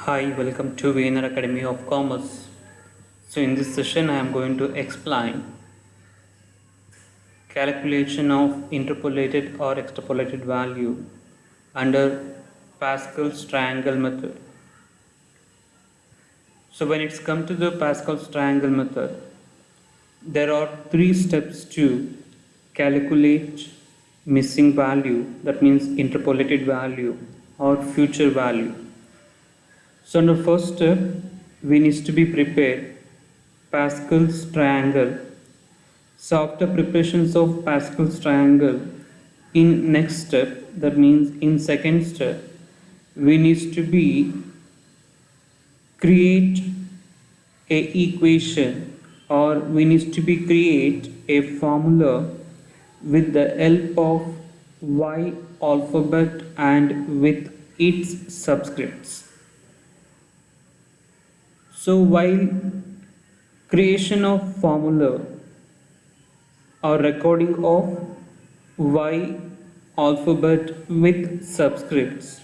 Hi, welcome to Vienna Academy of Commerce. So in this session I am going to explain calculation of interpolated or extrapolated value under Pascal's triangle method. So when it's come to the Pascal's triangle method, there are three steps to calculate missing value, that means interpolated value or future value. So in the first step, we need to be prepared Pascal's triangle. So after preparations of Pascal's triangle, in next step, that means in second step, we need to be create a equation, or we need to be create a formula with the help of Y alphabet and with its subscripts. So while creation of formula or recording of Y alphabet with subscripts,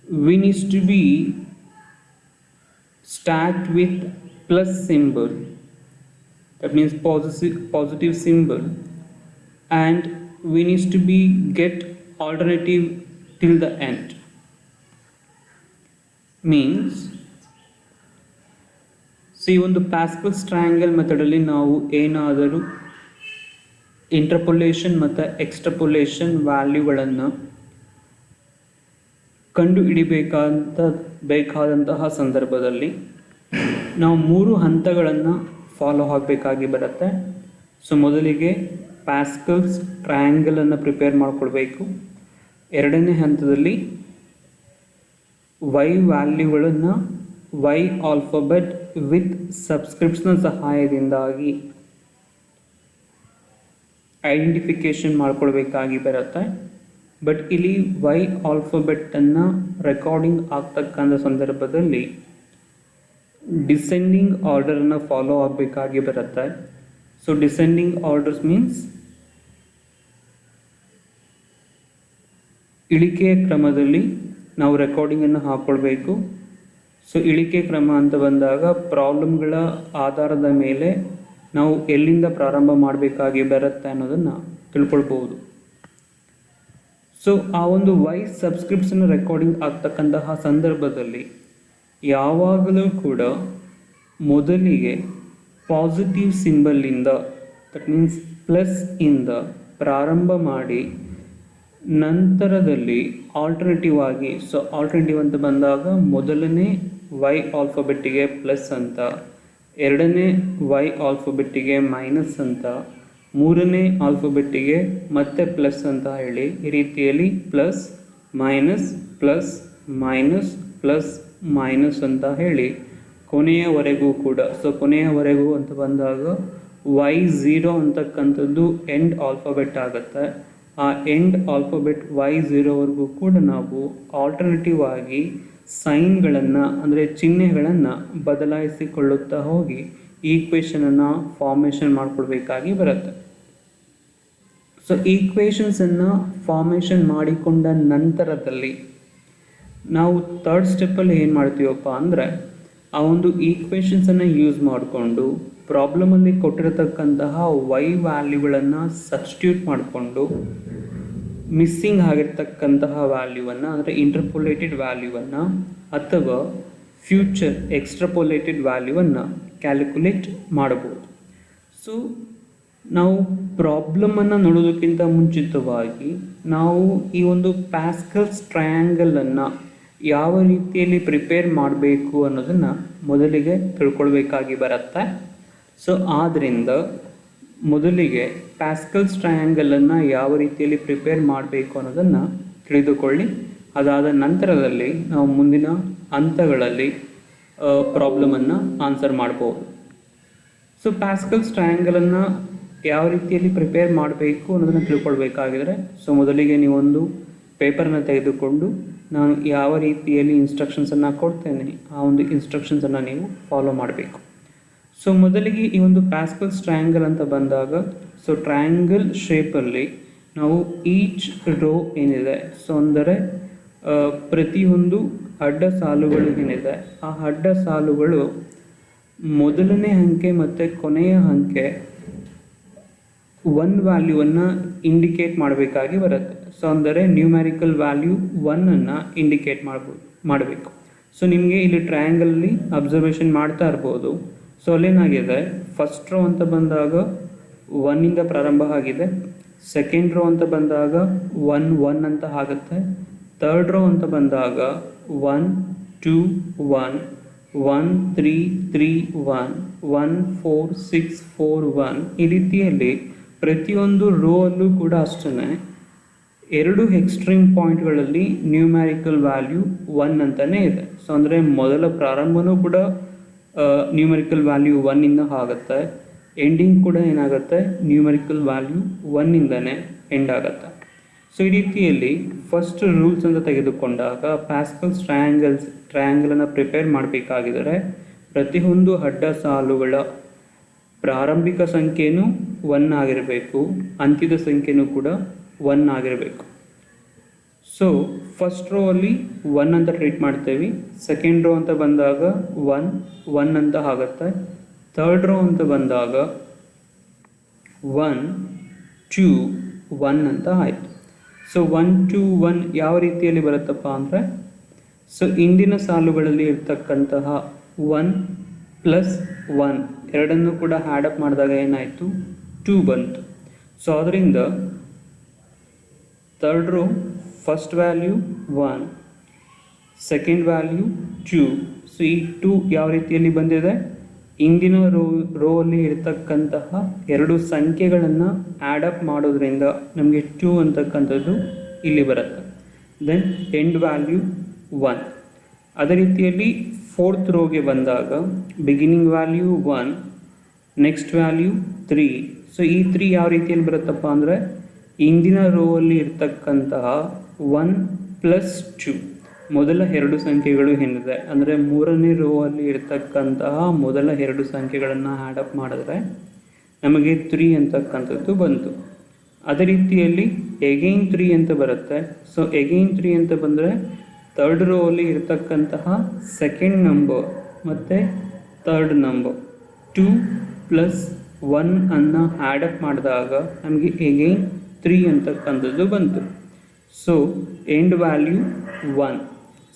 we need to be start with plus symbol, that means positive symbol, and we need to be get alternative till the end. Means ಈ ಒಂದು pascals triangle ಮೆಥಡಲ್ಲಿ ನಾವು ಏನಾದರೂ interpolation ಮತ್ತು ಎಕ್ಸ್ಟ್ರಪೊಲೇಷನ್ ವ್ಯಾಲ್ಯೂಗಳನ್ನು ಕಂಡು ಬೇಕಾದಂತಹ ಸಂದರ್ಭದಲ್ಲಿ ನಾವು ಮೂರು ಹಂತಗಳನ್ನು ಫಾಲೋ ಆಗಬೇಕಾಗಿ ಬರುತ್ತೆ. ಸೊ ಮೊದಲಿಗೆ ಪ್ಯಾಸ್ಕಲ್ಸ್ ಟ್ರಯಾಂಗಲನ್ನು ಪ್ರಿಪೇರ್ ಮಾಡಿಕೊಳ್ಬೇಕು. ಎರಡನೇ ಹಂತದಲ್ಲಿ ವೈ ವ್ಯಾಲ್ಯೂಗಳನ್ನು ವೈ ಆಲ್ಫಾಬೆಟ್ ವಿತ್ ಸಬ್ಸ್ಕ್ರಿಪ್ಷನ್ ಸಹಾಯದಿಂದಾಗಿ ಐಡೆಂಟಿಫಿಕೇಶನ್ ಮಾಡ್ಕೊಳ್ಬೇಕಾಗಿ ಬರುತ್ತೆ. ಬಟ್ ಇಲ್ಲಿ ವೈ ಆಲ್ಫಾಬೆಟನ್ನು ರೆಕಾರ್ಡಿಂಗ್ ಆಗ್ತಕ್ಕಂಥ ಸಂದರ್ಭದಲ್ಲಿ ಡಿಸೆಂಡಿಂಗ್ ಆರ್ಡರನ್ನು ಫಾಲೋ ಆಗಬೇಕಾಗಿ ಬರುತ್ತೆ. ಸೊ ಡಿಸೆಂಡಿಂಗ್ ಆರ್ಡರ್ಸ್ ಮೀನ್ಸ್ ಇಳಿಕೆಯ ಕ್ರಮದಲ್ಲಿ ನಾವು ರೆಕಾರ್ಡಿಂಗನ್ನು ಹಾಕ್ಕೊಳ್ಬೇಕು. ಸೊ ಇಳಿಕೆ ಕ್ರಮ ಅಂತ ಬಂದಾಗ ಪ್ರಾಬ್ಲಮ್ಗಳ ಆಧಾರದ ಮೇಲೆ ನಾವು ಎಲ್ಲಿಂದ ಪ್ರಾರಂಭ ಮಾಡಬೇಕಾಗಿ ಬರುತ್ತೆ ಅನ್ನೋದನ್ನು ತಿಳ್ಕೊಳ್ಬೋದು. ಸೊ ಆ ಒಂದು ವಾಯ್ಸ್ ಸಬ್ಸ್ಕ್ರಿಪ್ಷನ್ ರೆಕಾರ್ಡಿಂಗ್ ಆಗ್ತಕ್ಕಂತಹ ಸಂದರ್ಭದಲ್ಲಿ ಯಾವಾಗಲೂ ಕೂಡ ಮೊದಲಿಗೆ ಪಾಸಿಟಿವ್ ಸಿಂಬಲ್ಲಿಂದ, ದಟ್ ಮೀನ್ಸ್ ಪ್ಲಸ್ ಇಂದ ಪ್ರಾರಂಭ ಮಾಡಿ ನಂತರದಲ್ಲಿ ಆಲ್ಟರ್ನೇಟಿವ್ ಆಗಿ, ಸೊ ಆಲ್ಟರ್ನೇಟಿವ್ ಅಂತ ಬಂದಾಗ ಮೊದಲನೇ ವೈ ಆಲ್ಫಾಬೆಟ್ಟಿಗೆ ಪ್ಲಸ್ ಅಂತ, ಎರಡನೇ ವೈ ಆಲ್ಫಾಬೆಟ್ಟಿಗೆ ಮೈನಸ್ ಅಂತ, ಮೂರನೇ ಆಲ್ಫಾಬೆಟ್ಟಿಗೆ ಮತ್ತೆ ಪ್ಲಸ್ ಅಂತ ಹೇಳಿ ಈ ರೀತಿಯಲ್ಲಿ plus minus plus minus plus minus ಅಂತ ಹೇಳಿ ಕೊನೆಯವರೆಗೂ ಕೂಡ. ಸೊ ಕೊನೆಯವರೆಗೂ ಅಂತ ಬಂದಾಗ ವೈ ಝೀರೋ ಅಂತಕ್ಕಂಥದ್ದು ಎಂಡ್ ಆಲ್ಫಾಬೆಟ್ ಆಗುತ್ತೆ. ಆ ಎಂಡ್ ಆಲ್ಫಾಬೆಟ್ ವೈ ಝೀರೋವರೆಗೂ ಕೂಡ ನಾವು ಆಲ್ಟರ್ನೇಟಿವ್ ಆಗಿ ಸೈನ್ಗಳನ್ನು ಅಂದರೆ ಚಿಹ್ನೆಗಳನ್ನು ಬದಲಾಯಿಸಿಕೊಳ್ಳುತ್ತಾ ಹೋಗಿ ಈಕ್ವೇಷನನ್ನು ಫಾರ್ಮೇಷನ್ ಮಾಡಿಕೊಳ್ಬೇಕಾಗಿ ಬರುತ್ತೆ. ಸೊ ಈಕ್ವೇಷನ್ಸನ್ನು ಫಾರ್ಮೇಷನ್ ಮಾಡಿಕೊಂಡ ನಂತರದಲ್ಲಿ ನಾವು ಥರ್ಡ್ ಸ್ಟೆಪ್ಪಲ್ಲಿ ಏನು ಮಾಡ್ತೀವಪ್ಪ ಅಂದರೆ ಆ ಒಂದು ಈಕ್ವೇಷನ್ಸನ್ನು ಯೂಸ್ ಮಾಡಿಕೊಂಡು ಪ್ರಾಬ್ಲಮಲ್ಲಿ ಕೊಟ್ಟಿರತಕ್ಕಂತಹ ವೈ ವ್ಯಾಲ್ಯೂಗಳನ್ನು ಸಬ್ಸ್ಟಿಟ್ಯೂಟ್ ಮಾಡಿಕೊಂಡು ಮಿಸ್ಸಿಂಗ್ ಆಗಿರ್ತಕ್ಕಂತಹ ವ್ಯಾಲ್ಯೂವನ್ನು ಅಂದರೆ ಇಂಟರ್ಪೊಲೇಟೆಡ್ ವ್ಯಾಲ್ಯೂವನ್ನು ಅಥವಾ ಫ್ಯೂಚರ್ ಎಕ್ಸ್ಟ್ರಪೊಲೇಟೆಡ್ ವ್ಯಾಲ್ಯೂವನ್ನು ಕ್ಯಾಲ್ಕುಲೇಟ್ ಮಾಡಬಹುದು. ಸೊ ನಾವು ಪ್ರಾಬ್ಲಮನ್ನು ನೋಡೋದಕ್ಕಿಂತ ಮುಂಚಿತವಾಗಿ ನಾವು ಈ ಒಂದು ಪ್ಯಾಸ್ಕಲ್ಸ್ ಟ್ರಯಾಂಗಲನ್ನು ಯಾವ ರೀತಿಯಲ್ಲಿ ಪ್ರಿಪೇರ್ ಮಾಡಬೇಕು ಅನ್ನೋದನ್ನು ಮೊದಲಿಗೆ ತಿಳ್ಕೊಳ್ಬೇಕಾಗಿ ಬರುತ್ತೆ. ಸೊ ಆದ್ದರಿಂದ ಮೊದಲಿಗೆ ಪ್ಯಾಸ್ಕಲ್ಸ್ ಟ್ರಯಾಂಗಲನ್ನು ಯಾವ ರೀತಿಯಲ್ಲಿ ಪ್ರಿಪೇರ್ ಮಾಡಬೇಕು ಅನ್ನೋದನ್ನು ತಿಳಿದುಕೊಳ್ಳಿ. ಅದಾದ ನಂತರದಲ್ಲಿ ನಾವು ಮುಂದಿನ ಹಂತಗಳಲ್ಲಿ ಪ್ರಾಬ್ಲಮನ್ನು ಆನ್ಸರ್ ಮಾಡ್ಬೋದು. ಸೊ ಪ್ಯಾಸ್ಕಲ್ಸ್ ಟ್ರಯಾಂಗಲನ್ನು ಯಾವ ರೀತಿಯಲ್ಲಿ ಪ್ರಿಪೇರ್ ಮಾಡಬೇಕು ಅನ್ನೋದನ್ನು ತಿಳ್ಕೊಳ್ಬೇಕಾಗಿದ್ರೆ, ಸೊ ಮೊದಲಿಗೆ ನೀವೊಂದು ಪೇಪರನ್ನು ತೆಗೆದುಕೊಂಡು ನಾನು ಯಾವ ರೀತಿಯಲ್ಲಿ ಇನ್ಸ್ಟ್ರಕ್ಷನ್ಸನ್ನು ಕೊಡ್ತೇನೆ ಆ ಒಂದು ಇನ್ಸ್ಟ್ರಕ್ಷನ್ಸನ್ನು ನೀವು ಫಾಲೋ ಮಾಡಬೇಕು. ಸೊ ಮೊದಲಿಗೆ ಈ ಒಂದು ಪ್ಯಾಸ್ಕಲ್ಸ್ ಟ್ರಯಾಂಗಲ್ ಅಂತ ಬಂದಾಗ, ಸೊ ಟ್ರಯಾಂಗಲ್ ಶೇಪಲ್ಲಿ ನಾವು ಈಚ್ ರೋ ಏನಿದೆ, ಸೊ ಅಂದರೆ ಪ್ರತಿಯೊಂದು ಅಡ್ಡ ಸಾಲುಗಳು ಏನಿದೆ ಆ ಅಡ್ಡ ಸಾಲುಗಳು ಮೊದಲನೇ ಅಂಕೆ ಮತ್ತು ಕೊನೆಯ ಅಂಕೆ ಒನ್ ವ್ಯಾಲ್ಯೂವನ್ನು ಇಂಡಿಕೇಟ್ ಮಾಡಬೇಕಾಗಿ ಬರುತ್ತೆ. ಸೊ ಅಂದರೆ ನ್ಯೂಮ್ಯಾರಿಕಲ್ ವ್ಯಾಲ್ಯೂ ಒನ್ನನ್ನು ಇಂಡಿಕೇಟ್ ಮಾಡಬೇಕು. ಸೊ ನಿಮಗೆ ಇಲ್ಲಿ ಟ್ರಯಾಂಗಲಲ್ಲಿ ಅಬ್ಸರ್ವೇಷನ್ ಮಾಡ್ತಾ ಇರ್ಬೋದು. ಸೊ ಅಲ್ಲೇನಾಗಿದೆ, ಫಸ್ಟ್ ರೋ ಅಂತ ಬಂದಾಗ ಒನ್ನಿಂದ ಪ್ರಾರಂಭ ಆಗಿದೆ, ಸೆಕೆಂಡ್ ರೋ ಅಂತ ಬಂದಾಗ ಒನ್ ಅಂತ ಆಗುತ್ತೆ, ಥರ್ಡ್ ರೋ ಅಂತ ಬಂದಾಗ 1 2 1 1 3 3 1 1 4 6 4 1 ಈ ರೀತಿಯಲ್ಲಿ ಪ್ರತಿಯೊಂದು ರೋ ಅಲ್ಲೂ ಕೂಡ ಅಷ್ಟೇ ಎರಡು ಎಕ್ಸ್ಟ್ರೀಮ್ ಪಾಯಿಂಟ್ಗಳಲ್ಲಿ ನ್ಯೂಮ್ಯಾರಿಕಲ್ ವ್ಯಾಲ್ಯೂ ಒನ್ ಅಂತಲೇ ಇದೆ. ಸೊ ಅಂದರೆ ಮೊದಲ ಪ್ರಾರಂಭನೂ ಕೂಡ ನ್ಯೂಮರಿಕಲ್ ವ್ಯಾಲ್ಯೂ ಒನ್ನಿಂದ ಆಗುತ್ತೆ, ಎಂಡಿಂಗ್ ಕೂಡ ಏನಾಗುತ್ತೆ ನ್ಯೂಮರಿಕಲ್ ವ್ಯಾಲ್ಯೂ ಒನ್ನಿಂದನೇ ಎಂಡ್ ಆಗುತ್ತೆ. ಸೊ ಈ ರೀತಿಯಲ್ಲಿ ಫಸ್ಟ್ ರೂಲ್ಸ್ ಅಂತ ತೆಗೆದುಕೊಂಡಾಗ ಪ್ಯಾಸ್ಕಲ್ಸ್ ಟ್ರಯಾಂಗಲನ್ನು ಪ್ರಿಪೇರ್ ಮಾಡಬೇಕಾಗಿದ್ದರೆ ಪ್ರತಿಯೊಂದು ಅಡ್ಡ ಸಾಲುಗಳ ಪ್ರಾರಂಭಿಕ ಸಂಖ್ಯೆಯೂ ಒನ್ ಆಗಿರಬೇಕು, ಅಂತ್ಯದ ಸಂಖ್ಯೆಯೂ ಕೂಡ ಒನ್ ಆಗಿರಬೇಕು. ಸೊ ಫಸ್ಟ್ ರೋ ಅಲ್ಲಿ ಒನ್ ಅಂತ ಟ್ರೀಟ್ ಮಾಡ್ತೇವೆ, ಸೆಕೆಂಡ್ ರೋ ಅಂತ ಬಂದಾಗ ಒನ್ ಅಂತ ಆಗುತ್ತೆ, ಥರ್ಡ್ ರೋ ಅಂತ ಬಂದಾಗ 1 2 1 ಅಂತ ಆಯಿತು. ಸೊ 1 2 1 ಯಾವ ರೀತಿಯಲ್ಲಿ ಬರುತ್ತಪ್ಪ ಅಂದರೆ, ಸೊ ಇಂದಿನ ಸಾಲುಗಳಲ್ಲಿ ಇರ್ತಕ್ಕಂತಹ 1 ಪ್ಲಸ್ 1 ಎರಡನ್ನೂ ಕೂಡ ಆ್ಯಡಪ್ ಮಾಡಿದಾಗ ಏನಾಯಿತು 2 ಬಂತು. ಸೊ ಅದರಿಂದ third row first value 1, second value 2. So ಈ 2 ಯಾವ ರೀತಿಯಲ್ಲಿ ಬಂದಿದೆ, ಇಂದಿನ ರೋ ಅಲ್ಲಿ ಇರ್ತಕ್ಕಂತಹ ಎರಡು ಸಂಖ್ಯೆಗಳನ್ನು ಆ್ಯಡಪ್ ಮಾಡೋದ್ರಿಂದ ನಮಗೆ 2 ಅಂತಕ್ಕಂಥದ್ದು ಇಲ್ಲಿ ಬರುತ್ತೆ. Then end value 1. ಅದೇ ರೀತಿಯಲ್ಲಿ ಫೋರ್ತ್ ರೋಗೆ ಬಂದಾಗ beginning value 1, next value 3. So ಈ 3 ಯಾವ ರೀತಿಯಲ್ಲಿ ಬರುತ್ತಪ್ಪ ಅಂದರೆ ಇಂದಿನ ರೋ ಅಲ್ಲಿ ಇರ್ತಕ್ಕಂತಹ 1 ಪ್ಲಸ್ 2 ಮೊದಲ ಎರಡು ಸಂಖ್ಯೆಗಳು ಏನಿದೆ ಅಂದರೆ ಮೂರನೇ ರೋ ಅಲ್ಲಿ ಇರ್ತಕ್ಕಂತಹ ಮೊದಲ ಎರಡು ಸಂಖ್ಯೆಗಳನ್ನು ಆ್ಯಡಪ್ ಮಾಡಿದ್ರೆ ನಮಗೆ 3 ಅಂತಕ್ಕಂಥದ್ದು ಬಂತು. ಅದೇ ರೀತಿಯಲ್ಲಿ ಎಗೈನ್ 3 ಅಂತ ಬರುತ್ತೆ. ಸೊ ಎಗೈನ್ 3 ಅಂತ ಬಂದರೆ ಥರ್ಡ್ ರೋ ಅಲ್ಲಿ ಇರ್ತಕ್ಕಂತಹ ಸೆಕೆಂಡ್ ನಂಬರ್ ಮತ್ತು ಥರ್ಡ್ ನಂಬರ್ 2 ಪ್ಲಸ್ 1 ಅನ್ನು ಆ್ಯಡಪ್ ಮಾಡಿದಾಗ ನಮಗೆ ಎಗೈನ್ 3 ಅಂತಕ್ಕಂಥದ್ದು ಬಂತು. So end value 1.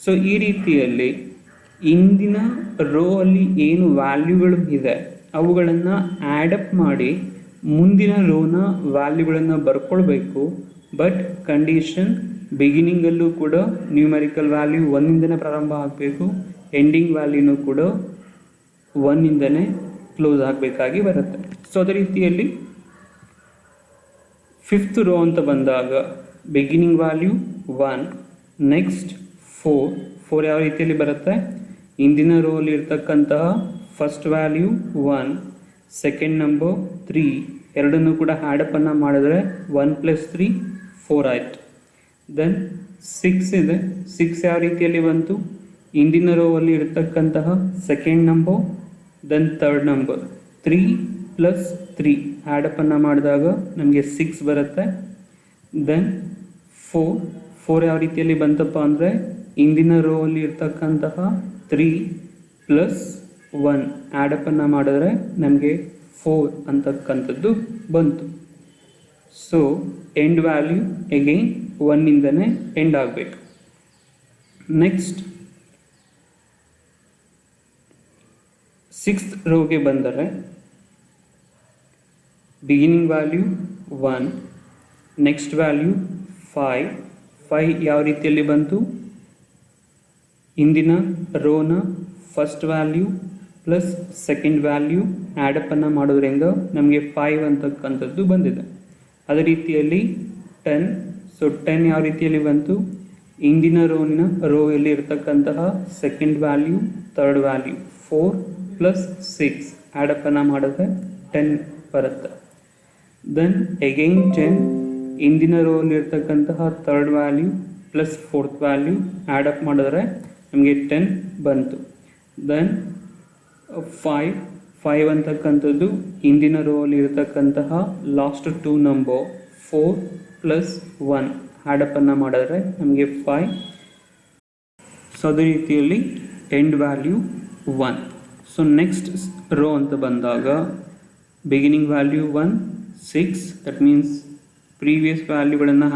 ಸೊ ಈ ರೀತಿಯಲ್ಲಿ ಇಂದಿನ ರೋ ಅಲ್ಲಿ ಏನು ವ್ಯಾಲ್ಯೂಗಳು ಇದೆ ಅವುಗಳನ್ನು ಆ್ಯಡಪ್ ಮಾಡಿ ಮುಂದಿನ ರೋನ ವ್ಯಾಲ್ಯೂಗಳನ್ನು ಬರ್ಕೊಳ್ಬೇಕು. ಬಟ್ ಕಂಡೀಷನ್ ಬಿಗಿನಿಂಗಲ್ಲೂ ಕೂಡ ನ್ಯೂಮರಿಕಲ್ ವ್ಯಾಲ್ಯೂ ಒನ್ನಿಂದನೇ ಪ್ರಾರಂಭ ಆಗಬೇಕು, ಎಂಡಿಂಗ್ ವ್ಯಾಲ್ಯೂನೂ ಕೂಡ ಒನ್ನಿಂದನೇ ಕ್ಲೋಸ್ ಆಗಬೇಕಾಗಿ ಬರುತ್ತೆ. ಸೊ ಅದೇ ರೀತಿಯಲ್ಲಿ ಫಿಫ್ತ್ ರೋ ಅಂತ ಬಂದಾಗ ಬಿಗಿನಿಂಗ್ ವ್ಯಾಲ್ಯೂ 1, ನೆಕ್ಸ್ಟ್ 4 ಯಾವ ರೀತಿಯಲ್ಲಿ ಬರುತ್ತೆ, ಇಂದಿನ ರೋ ಅಲ್ಲಿ ಇರ್ತಕ್ಕಂತಹ ಫಸ್ಟ್ ವ್ಯಾಲ್ಯೂ 1, ಸೆಕೆಂಡ್ ನಂಬರ್ 3 ಎರಡನ್ನೂ ಕೂಡ ಆ್ಯಡಪ್ಪನ್ನು ಮಾಡಿದ್ರೆ 1 ಪ್ಲಸ್ 3 4 ಆಯಿತು. ದೆನ್ 6 ಇದೆ, 6 ಯಾವ ರೀತಿಯಲ್ಲಿ ಬಂತು, ಇಂದಿನ ರೋ ಅಲ್ಲಿ ಇರ್ತಕ್ಕಂತಹ second number then third number 3 plus 3 ಆ್ಯಡಪ್ಪನ್ನು ಮಾಡಿದಾಗ ನಮಗೆ 6 ಬರುತ್ತೆ. ದೆನ್ 4 ಯಾವ ರೀತಿಯಲ್ಲಿ ಬಂತಪ್ಪ ಅಂದರೆ ಇಂದಿನ ರೋ ಅಲ್ಲಿ ಇರ್ತಕ್ಕಂತಹ 3 ಪ್ಲಸ್ 1 ಆ್ಯಡಪ್ಪನ್ನು ಮಾಡಿದ್ರೆ ನಮಗೆ 4 ಅಂತಕ್ಕಂಥದ್ದು ಬಂತು. ಸೊ ಎಂಡ್ ವ್ಯಾಲ್ಯೂ ಎಗೈನ್ ಒನ್ನಿಂದನೇ ಎಂಡ್ ಆಗಬೇಕು. ನೆಕ್ಸ್ಟ್ ಸಿಕ್ಸ್ತ್ ರೋಗೆ ಬಂದರೆ ಬಿಗಿನಿಂಗ್ ವ್ಯಾಲ್ಯೂ 1, ನೆಕ್ಸ್ಟ್ ವ್ಯಾಲ್ಯೂ 5 ಯಾವ ರೀತಿಯಲ್ಲಿ ಬಂತು, ಇಂದಿನ ರೋನ first value plus second value ಆ್ಯಡಪ್ಪನ್ನು ಮಾಡೋದ್ರಿಂದ ನಮಗೆ 5 ಅಂತಕ್ಕಂಥದ್ದು ಬಂದಿದೆ. ಅದೇ ರೀತಿಯಲ್ಲಿ 10. ಸೊ 10 ಯಾವ ರೀತಿಯಲ್ಲಿ ಬಂತು, ಇಂದಿನ ರೋಯಲ್ಲಿ ಇರ್ತಕ್ಕಂತಹ second value third value 4 plus 6 ಆ್ಯಡಪ್ಪನ್ನು ಮಾಡಿದ್ರೆ 10 ಬರುತ್ತೆ. ದೆನ್ ಎಗೈನ್ 10 ಇಂದಿನ ರೋಲ್ಲಿ ಇರ್ತಕ್ಕಂತಹ third value plus fourth value add up ಮಾಡಿದ್ರೆ ನಮಗೆ 10 ಬಂತು. ದೆನ್ 5 ಅಂತಕ್ಕಂಥದ್ದು ಇಂದಿನ ರೋಲ್ಲಿ ಇರ್ತಕ್ಕಂತಹ ಲಾಸ್ಟ್ 2 ನಂಬರ್ 4 ಪ್ಲಸ್ 1 ಆ್ಯಡಪ್ಪನ್ನು ಮಾಡಿದ್ರೆ ನಮಗೆ 5. ಸೊ ಅದೇ ರೀತಿಯಲ್ಲಿ end value 1. So next rho ಅಂತ ಬಂದಾಗ beginning value 1 6, that means previous ವ್ಯಾಲ್ಯೂಗಳನ್ನು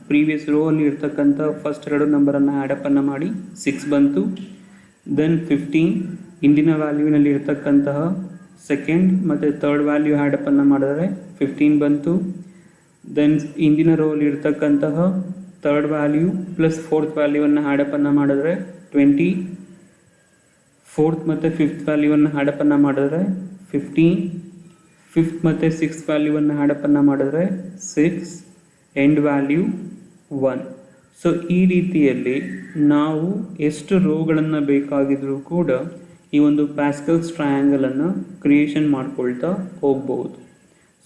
ಪ್ರೀವಿಯಸ್ ರೋ ಅಲ್ಲಿ ಇರ್ತಕ್ಕಂಥ ಫಸ್ಟ್ 2 ನಂಬರನ್ನು ಆ್ಯಡಪ್ಪನ್ನು ಮಾಡಿ 6 ಬಂತು. ದೆನ್ 15 ಇಂದಿನ ವ್ಯಾಲ್ಯೂನಲ್ಲಿ ಇರ್ತಕ್ಕಂತಹ ಸೆಕೆಂಡ್ ಮತ್ತು ಥರ್ಡ್ ವ್ಯಾಲ್ಯೂ ಆ್ಯಡಪ್ಪನ್ನು ಮಾಡಿದರೆ 15 ಬಂತು. ದೆನ್ ಇಂದಿನ ರೋ ಅಲ್ಲಿ ಇರ್ತಕ್ಕಂತಹ ಥರ್ಡ್ ವ್ಯಾಲ್ಯೂ ಪ್ಲಸ್ ಫೋರ್ತ್ ವ್ಯಾಲ್ಯೂವನ್ನು ಆ್ಯಡಪ್ಪನ್ನು ಮಾಡಿದ್ರೆ 20. ಫೋರ್ತ್ ಮತ್ತು ಫಿಫ್ತ್ ವ್ಯಾಲ್ಯೂವನ್ನು ಆ್ಯಡಪ್ಪನ್ನು ಮಾಡಿದ್ರೆ 15. ಫಿಫ್ತ್ ಮತ್ತು ಸಿಕ್ಸ್ತ್ ವ್ಯಾಲ್ಯೂವನ್ನು ಆ್ಯಡಪ್ಪನ್ನು ಮಾಡಿದ್ರೆ 6, ಎಂಡ್ ವ್ಯಾಲ್ಯೂ 1. ಸೊ ಈ ರೀತಿಯಲ್ಲಿ ನಾವು ಎಷ್ಟು ರೋಗಳನ್ನು ಬೇಕಾಗಿದ್ರೂ ಕೂಡ ಈ ಒಂದು ಪ್ಯಾಸ್ಕಲ್ಸ್ ಟ್ರಯಾಂಗಲನ್ನು ಕ್ರಿಯೇಷನ್ ಮಾಡ್ಕೊಳ್ತಾ ಹೋಗ್ಬೋದು.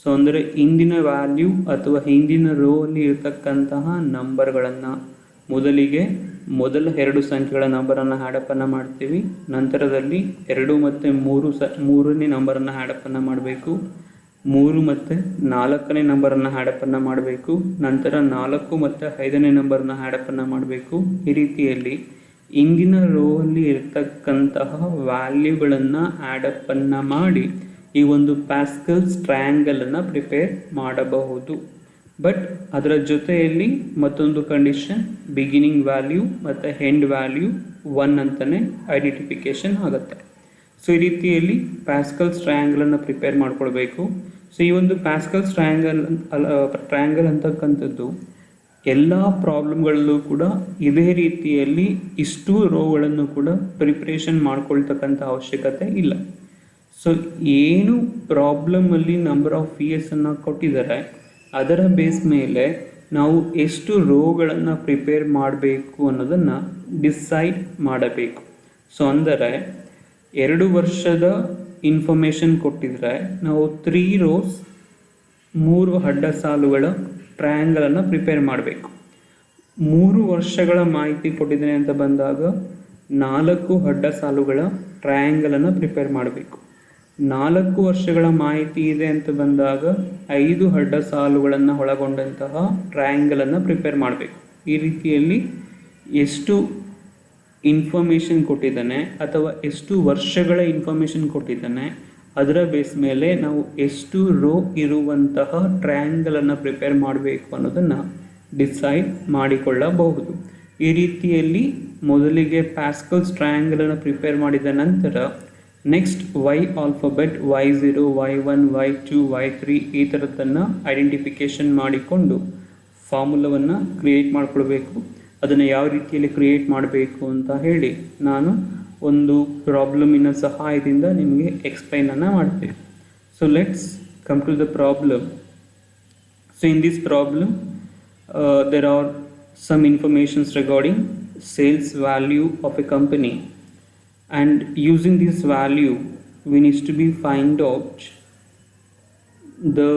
ಸೊ ಅಂದರೆ ಹಿಂದಿನ ವ್ಯಾಲ್ಯೂ ಅಥವಾ ಹಿಂದಿನ ರೋ ಅಲ್ಲಿ ಇರ್ತಕ್ಕಂತಹ ನಂಬರ್ಗಳನ್ನು ಮೊದಲ 2 ಸಂಖ್ಯೆಗಳ ನಂಬರನ್ನು ಆ್ಯಡಪ್ಪನ್ನು ಮಾಡ್ತೀವಿ. ನಂತರದಲ್ಲಿ 2 ಮತ್ತು 3ನೇ ನಂಬರನ್ನು ಆ್ಯಡಪ್ಪನ್ನು ಮಾಡಬೇಕು. 3 ಮತ್ತು 4ನೇ ನಂಬರನ್ನು ಆ್ಯಡಪ್ಪನ್ನು ಮಾಡಬೇಕು. ನಂತರ 4 ಮತ್ತು 5ನೇ ನಂಬರನ್ನು ಆ್ಯಡಪ್ಪನ್ನು ಮಾಡಬೇಕು. ಈ ರೀತಿಯಲ್ಲಿ ಇಂದಿನ ರೋ ಅಲ್ಲಿ ಇರ್ತಕ್ಕಂತಹ ವ್ಯಾಲ್ಯೂಗಳನ್ನು ಆ್ಯಡಪ್ಪನ್ನು ಮಾಡಿ ಈ ಒಂದು ಪ್ಯಾಸ್ಕಲ್ಸ್ ಟ್ರಯಾಂಗಲನ್ನು ಪ್ರಿಪೇರ್ ಮಾಡಬಹುದು. ಬಟ್ ಅದರ ಜೊತೆಯಲ್ಲಿ ಮತ್ತೊಂದು ಕಂಡೀಷನ್, ಬಿಗಿನಿಂಗ್ ವ್ಯಾಲ್ಯೂ ಮತ್ತು ಎಂಡ್ ವ್ಯಾಲ್ಯೂ 1 ಅಂತಲೇ ಐಡೆಂಟಿಫಿಕೇಷನ್ ಆಗುತ್ತೆ. ಸೊ ಈ ರೀತಿಯಲ್ಲಿ ಪ್ಯಾಸ್ಕಲ್ಸ್ ಟ್ರಯಾಂಗಲನ್ನು ಪ್ರಿಪೇರ್ ಮಾಡ್ಕೊಳ್ಬೇಕು. ಸೊ ಈ ಒಂದು ಪ್ಯಾಸ್ಕಲ್ಸ್ ಟ್ರಯಾಂಗಲ್ ಅಂತಕ್ಕಂಥದ್ದು ಎಲ್ಲ ಪ್ರಾಬ್ಲಮ್ಗಳಲ್ಲೂ ಕೂಡ ಇದೇ ರೀತಿಯಲ್ಲಿ ಇಷ್ಟು ರೋಗಳನ್ನು ಕೂಡ ಪ್ರಿಪ್ರೇಷನ್ ಮಾಡ್ಕೊಳ್ತಕ್ಕಂಥ ಅವಶ್ಯಕತೆ ಇಲ್ಲ. ಸೊ ಏನು ಪ್ರಾಬ್ಲಮಲ್ಲಿ ನಂಬರ್ ಆಫ್ ಇಯರ್ಸನ್ನು ಕೊಟ್ಟಿದ್ದಾರೆ ಅದರ ಬೇಸ್ ಮೇಲೆ ನಾವು ಎಷ್ಟು ರೋಗಳನ್ನು ಪ್ರಿಪೇರ್ ಮಾಡಬೇಕು ಅನ್ನೋದನ್ನು ಡಿಸೈಡ್ ಮಾಡಬೇಕು. ಸೊ ಅಂದರೆ 2 ವರ್ಷದ ಇನ್ಫಾರ್ಮೇಷನ್ ಕೊಟ್ಟಿದ್ರೆ ನಾವು 3 ರೋಸ್ 3 ಅಡ್ಡ ಸಾಲುಗಳ ಟ್ರಯಾಂಗಲನ್ನು ಪ್ರಿಪೇರ್ ಮಾಡಬೇಕು. 3 ವರ್ಷಗಳ ಮಾಹಿತಿ ಕೊಟ್ಟಿದ್ದೇನೆ ಅಂತ ಬಂದಾಗ 4 ಅಡ್ಡ ಸಾಲುಗಳ ಟ್ರಯಾಂಗಲನ್ನು ಪ್ರಿಪೇರ್ ಮಾಡಬೇಕು. 4 ವರ್ಷಗಳ ಮಾಹಿತಿ ಇದೆ ಅಂತ ಬಂದಾಗ 5 ಅಡ್ಡ ಸಾಲುಗಳನ್ನು ಒಳಗೊಂಡಂತಹ ಟ್ರಯಾಂಗಲನ್ನು ಪ್ರಿಪೇರ್ ಮಾಡಬೇಕು. ಈ ರೀತಿಯಲ್ಲಿ ಎಷ್ಟು ಇನ್ಫಾರ್ಮೇಷನ್ ಕೊಟ್ಟಿದ್ದಾನೆ ಅಥವಾ ಎಷ್ಟು ವರ್ಷಗಳ ಇನ್ಫಾರ್ಮೇಷನ್ ಕೊಟ್ಟಿದ್ದಾನೆ ಅದರ ಬೇಸ್ ಮೇಲೆ ನಾವು ಎಷ್ಟು ರೋ ಇರುವಂತಹ ಟ್ರಯಾಂಗಲನ್ನು ಪ್ರಿಪೇರ್ ಮಾಡಬೇಕು ಅನ್ನೋದನ್ನು ಡಿಸೈಡ್ ಮಾಡಿಕೊಳ್ಳಬಹುದು. ಈ ರೀತಿಯಲ್ಲಿ ಮೊದಲಿಗೆ ಪ್ಯಾಸ್ಕಲ್ಸ್ ಟ್ರಯಾಂಗಲನ್ನು ಪ್ರಿಪೇರ್ ಮಾಡಿದ ನಂತರ next Y alphabet y0, y1, y2, y3 ಈ ಥರದ್ದನ್ನು ಐಡೆಂಟಿಫಿಕೇಷನ್ ಮಾಡಿಕೊಂಡು ಫಾರ್ಮುಲಾವನ್ನು ಕ್ರಿಯೇಟ್ ಮಾಡ್ಕೊಳ್ಬೇಕು. ಅದನ್ನು ಯಾವ ರೀತಿಯಲ್ಲಿ ಕ್ರಿಯೇಟ್ ಮಾಡಬೇಕು ಅಂತ ಹೇಳಿ ನಾನು ಒಂದು ಪ್ರಾಬ್ಲಮಿನ ಸಹಾಯದಿಂದ ನಿಮಗೆ ಎಕ್ಸ್ಪ್ಲೈನನ್ನು ಮಾಡ್ತೀನಿ. So let's come to the problem. So in this problem there are some informations regarding sales value of a company, and using this value we need to be find out the